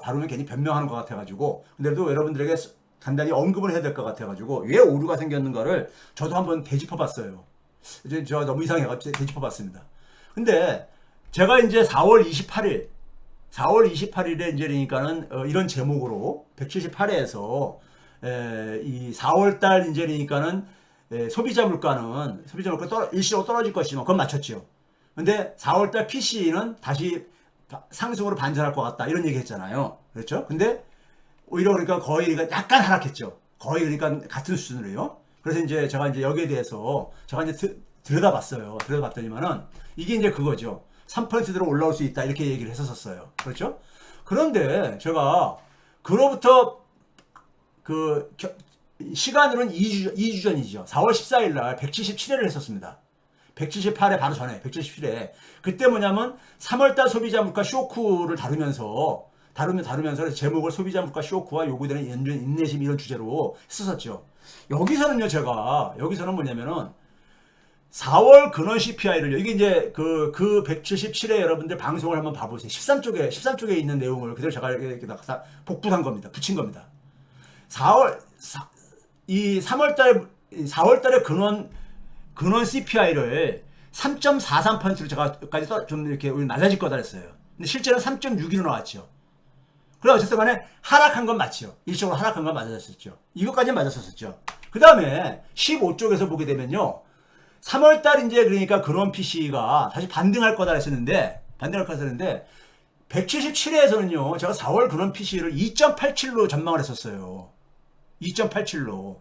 다루면 괜히 변명하는 것 같아가지고, 근데도 여러분들에게 간단히 언급을 해야 될 것 같아가지고, 왜 오류가 생겼는가를 저도 한번 되짚어봤어요. 이제 제가 너무 이상해가지고 되짚어봤습니다. 근데 제가 이제 4월 28일에 이제 그러니까는 이런 제목으로 178회에서 이 4월달 이제 그러니까는 소비자 물가 일시적으로 떨어질 것이지만 그건 맞췄죠. 근데 4월달 PC는 다시 상승으로 반전할 것 같다 이런 얘기 했잖아요. 그렇죠? 근데 오히려 그러니까 거의 약간 하락했죠. 거의 그러니까 같은 수준으로요. 그래서 이제 제가 이제 여기에 대해서 제가 이제 들여다봤어요. 들여다봤더니만은 이게 이제 그거죠. 3%대로 올라올 수 있다 이렇게 얘기를 했었어요. 그렇죠? 그런데 제가 그로부터 시간으로는 2주 전이죠. 4월 14일 날 177회를 했었습니다. 178회 바로 전에 177회. 그때 뭐냐면 3월달 소비자 물가 쇼크를 다루면서 제목을 소비자 물가 쇼크와 요구되는 인내심 이런 주제로 했었죠. 여기서는 뭐냐면은 4월 근원 CPI를요. 이게 이제 그 177회 여러분들 방송을 한번 봐보세요. 13쪽에 있는 내용을 그대로 제가 이렇게 복붙한 겁니다. 붙인 겁니다. 4월달에 근원 CPI를 3.43%로 제가까지 좀 이렇게 낮아질 거다 했어요. 근데 실제는 3.6으로 나왔죠. 그래 어쨌든 간에 하락한 건 맞죠. 일시적으로 하락한 건 맞았었죠. 이것까지는 맞았었죠. 그 다음에 15쪽에서 보게 되면요. 3월달 이제 그러니까 근원 PC가 다시 반등할 거다 했었는데 177회에서는요. 제가 4월 근원 PC를 2.87로 전망을 했었어요. 2.87로.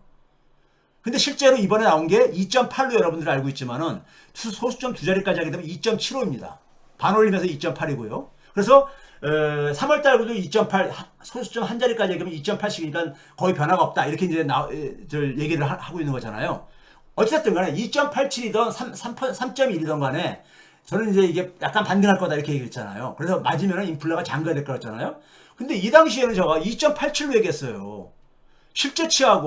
근데 실제로 이번에 나온 게 2.8로 여러분들 알고 있지만은 소수점 두 자리까지 하게 되면 2.75입니다. 반올림해서 2.8이고요. 그래서 3월 달부터 2.8 소수점 한 자리까지 하게 되면 2.8씩이니까 거의 변화가 없다. 이렇게 이제 얘기를 하고 있는 거잖아요. 어쨌든 간에 2.87이던 3.1이던 간에 저는 이제 이게 약간 반등할 거다 이렇게 얘기했잖아요. 그래서 맞으면 인플레가 장기화 될 거였잖아요. 근데 이 당시에는 제가 2.87로 얘기했어요. 실제치가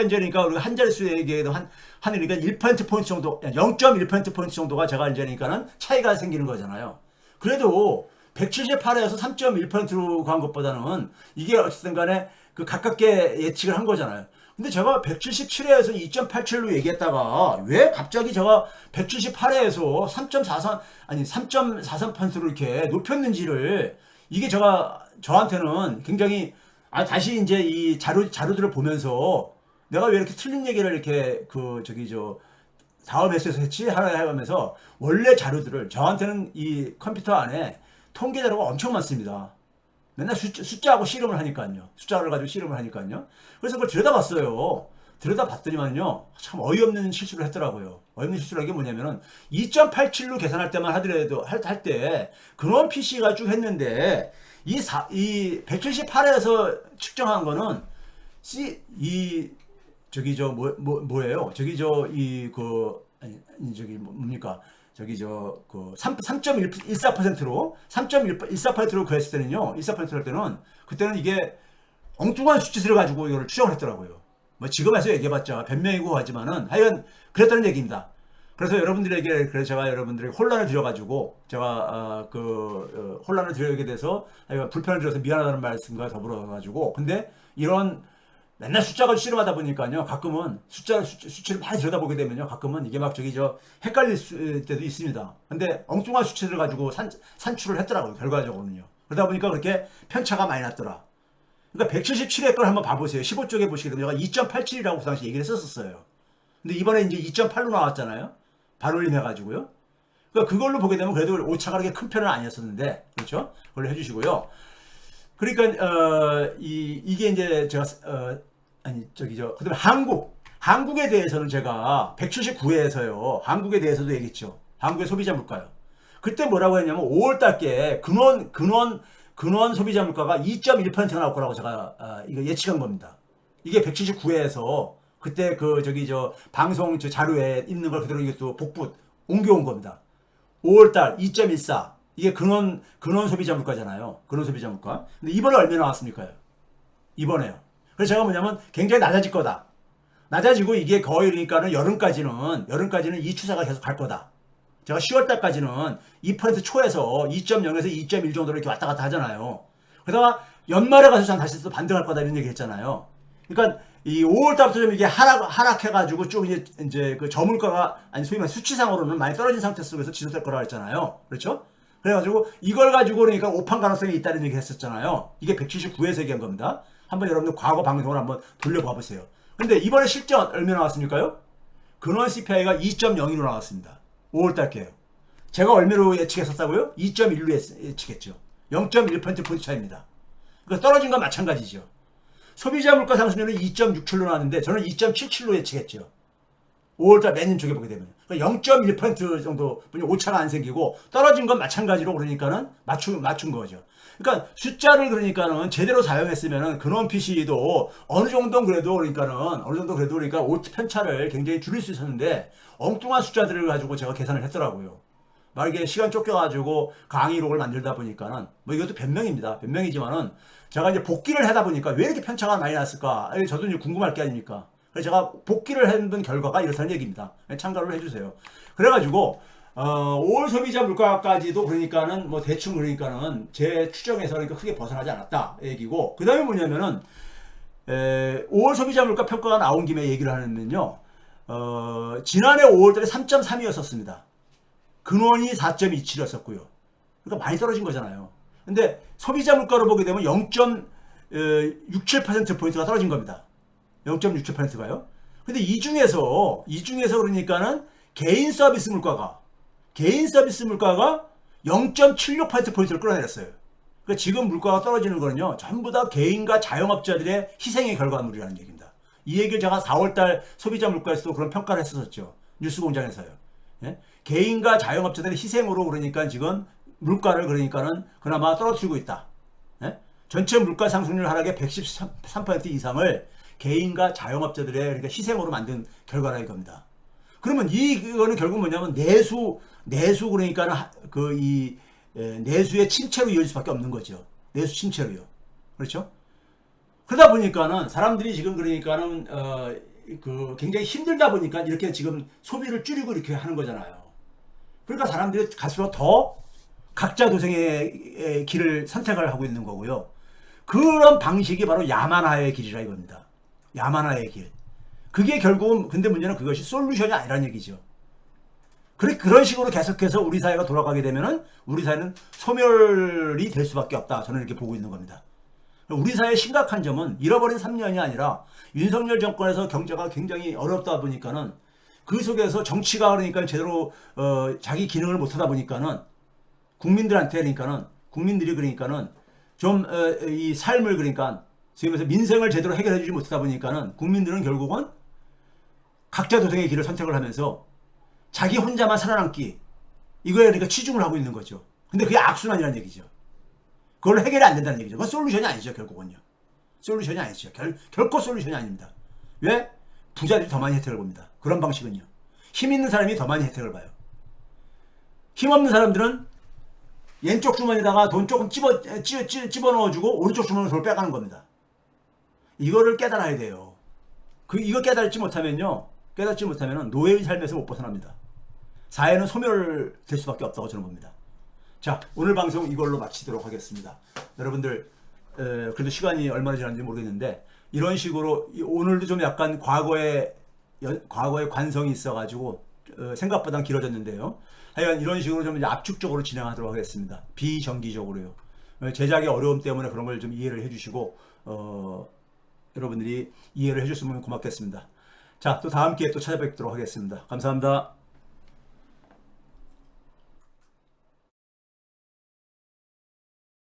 이제 그러니까 우리가 한 자릿수에 얘기해도 그러니까 1%포인트 정도, 0.1%포인트 정도가 제가 이제 그러니까는 차이가 생기는 거잖아요. 그래도 178에서 3.1%로 간 것보다는 이게 어쨌든 간에 그 가깝게 예측을 한 거잖아요. 근데 제가 177회에서 2.87로 얘기했다가 왜 갑자기 제가 178회에서 3.43%로 이렇게 높였는지를 이게 저한테는 굉장히 다시 이제 이 자료들을 보면서 내가 왜 이렇게 틀린 얘기를 이렇게 다음 에서에서 했지? 하면서 원래 자료들을 저한테는 이 컴퓨터 안에 통계 자료가 엄청 많습니다. 맨날 숫자하고 씨름을 하니까요. 숫자를 가지고 씨름을 하니까요. 그래서 그걸 들여다봤더니만요. 참 어이없는 실수를 했더라고요. 어이없는 실수라는 게 뭐냐면은 2.87로 계산할 때만 하더라도 할 때 근원 PC가 쭉 했는데 이 178에서 측정한 거는 뭐예요? 뭡니까? 3.14%로 그랬을 때는요, 14% 할 때는, 그때는 이게 엉뚱한 수치들을 가지고 이걸 추정을 했더라고요. 뭐 지금 해서 얘기해봤자 변명이고 하지만은, 하여간 그랬다는 얘기입니다. 그래서 제가 여러분들에게 혼란을 드려가지고, 혼란을 드리게 돼서, 하여간 불편을 드려서 미안하다는 말씀과 더불어가지고, 근데 이런 맨날 숫자가 씨름하다 보니까요. 가끔은 수치를 많이 들여다보게 되면요. 가끔은 이게 막 헷갈릴 때도 있습니다. 근데 엉뚱한 수치를 가지고 산출을 했더라고요. 결과적으로는요. 그러다 보니까 그렇게 편차가 많이 났더라. 그러니까 177회 걸 한번 봐보세요. 15쪽에 보시게 되면 제가 2.87이라고 그 당시 얘기를 했었어요. 근데 이번에 이제 2.8로 나왔잖아요. 반올림 해가지고요. 그러니까 그걸로 보게 되면 그래도 오차가 그렇게 큰 편은 아니었었는데, 그렇죠? 그걸로 해주시고요. 그러니까 이게 이제 제가 그다음에 한국에 대해서는 제가 179회에서요. 한국에 대해서도 얘기했죠. 한국의 소비자 물가요. 그때 뭐라고 했냐면 5월달께 근원 소비자 물가가 2.1%가 나올 거라고 제가 이거 예측한 겁니다. 이게 179회에서 그때 방송 자료에 있는 걸 그대로 이것도 복붙 옮겨온 겁니다. 5월달 2.14 이게 근원 소비자 물가잖아요. 근원 소비자 물가. 근데 이번에 얼마 나왔습니까? 이번에요. 그래서 제가 뭐냐면 굉장히 낮아질 거다. 낮아지고 이게 거의 그러니까는 여름까지는 이 추세가 계속 갈 거다. 제가 10월달까지는 2% 초에서 2.0에서 2.1 정도로 이렇게 왔다 갔다 하잖아요. 그러다가 연말에 가서 다시 또 반등할 거다 이런 얘기 했잖아요. 그러니까 이 5월달부터 좀 이게 하락해가지고 쭉 이제 그 저물가가 소위 말해 수치상으로는 많이 떨어진 상태 속에서 지속될 거라고 했잖아요. 그렇죠? 그래가지고 이걸 가지고 그러니까 오판 가능성이 있다는 얘기 했었잖아요. 이게 179회에서 얘기한 겁니다. 한번 여러분들 과거 방송을 한번 돌려봐 보세요. 근데 이번에 실전 얼마 나왔습니까요? 근원 CPI가 2.02로 나왔습니다. 5월달께요. 제가 얼마로 예측했었다고요? 2.1로 예측했죠. 0.1%포인트 차이입니다. 그러니까 떨어진 건 마찬가지죠. 소비자 물가 상승률은 2.67로 나왔는데 저는 2.77로 예측했죠. 5월달 매년 쪽에 보게 되면. 그러니까 0.1% 정도 오차가 안 생기고 떨어진 건 마찬가지로 그러니까는 맞춘 거죠. 그러니까 숫자를 그러니까는 제대로 사용했으면은 근원 PC도 어느 정도 그래도 그러니까 편차를 굉장히 줄일 수 있었는데 엉뚱한 숫자들을 가지고 제가 계산을 했더라고요. 막 이게 시간 쫓겨가지고 강의록을 만들다 보니까는 이것도 변명이지만은 제가 이제 복기를 하다 보니까 왜 이렇게 편차가 많이 났을까? 저도 이제 궁금할 게 아닙니까? 그래서 제가 복기를 했던 결과가 이렇다는 얘기입니다. 참고를 해주세요. 그래가지고 5월 소비자 물가까지도 그러니까는 대충 그러니까는 제 추정에서 그러니까 크게 벗어나지 않았다 얘기고, 그 다음에 뭐냐면은 5월 소비자 물가 평가가 나온 김에 얘기를 하면요, 지난해 5월달에 3.3이었었습니다. 근원이 4.27이었었고요. 그러니까 많이 떨어진 거잖아요. 근데 소비자 물가로 보게 되면 0.67%포인트가 떨어진 겁니다. 0.67%가요. 근데 이 중에서 그러니까는 개인 서비스 물가가 0.76%포인트를 끌어내렸어요. 그러니까 지금 물가가 떨어지는 거는요, 전부 다 개인과 자영업자들의 희생의 결과물이라는 얘기입니다. 이 얘기를 제가 4월달 소비자 물가에서도 그런 평가를 했었죠. 뉴스공장에서요. 예? 개인과 자영업자들의 희생으로 그러니까 지금 물가를 그러니까는 그나마 떨어뜨리고 있다. 예? 전체 물가 상승률 하락의 113% 이상을 개인과 자영업자들의 그러니까 희생으로 만든 결과라는 겁니다. 그러면 이거는 결국 뭐냐면 내수 그러니까는 내수의 침체로 이어질 수밖에 없는 거죠. 내수 침체로요. 그렇죠? 그러다 보니까는 사람들이 지금 그러니까는 굉장히 힘들다 보니까 이렇게 지금 소비를 줄이고 이렇게 하는 거잖아요. 그러니까 사람들이 갈수록 더 각자 도생의 길을 선택을 하고 있는 거고요. 그런 방식이 바로 야만화의 길이라 이겁니다. 야만화의 길. 그게 결국은, 근데 문제는 그것이 솔루션이 아니라는 얘기죠. 그런 식으로 계속해서 우리 사회가 돌아가게 되면은 우리 사회는 소멸이 될 수밖에 없다. 저는 이렇게 보고 있는 겁니다. 우리 사회의 심각한 점은 잃어버린 3년이 아니라 윤석열 정권에서 경제가 굉장히 어렵다 보니까는 그 속에서 정치가 그러니까 제대로 자기 기능을 못하다 보니까는 국민들이 그러니까는 좀 이 삶을 그러니까 지금에서 민생을 제대로 해결해주지 못하다 보니까는 국민들은 결국은 각자 도생의 길을 선택을 하면서 자기 혼자만 살아남기, 이거에 그러니까 치중을 하고 있는 거죠. 근데 그게 악순환이라는 얘기죠. 그걸로 해결이 안 된다는 얘기죠. 그건 솔루션이 아니죠, 결국은요. 솔루션이 아니죠. 결코 솔루션이 아닙니다. 왜? 부자들이 더 많이 혜택을 봅니다. 그런 방식은요. 힘 있는 사람이 더 많이 혜택을 봐요. 힘 없는 사람들은 왼쪽 주머니에다가 돈 조금 집어넣어주고 오른쪽 주머니로 돈을 빼가는 겁니다. 이거를 깨달아야 돼요. 이거 깨닫지 못하면은 노예의 삶에서 못 벗어납니다. 사회는 소멸될 수밖에 없다고 저는 봅니다. 자, 오늘 방송 이걸로 마치도록 하겠습니다. 여러분들 그래도 시간이 얼마나 지났는지 모르겠는데 이런 식으로 오늘도 좀 약간 과거의 관성이 있어가지고 생각보다 길어졌는데요. 하여간 이런 식으로 좀 이제 압축적으로 진행하도록 하겠습니다. 비정기적으로요. 제작의 어려움 때문에 그런 걸 좀 이해를 해주시고 여러분들이 이해를 해주셨으면 고맙겠습니다. 자, 또 다음 기회에 또 찾아뵙도록 하겠습니다. 감사합니다.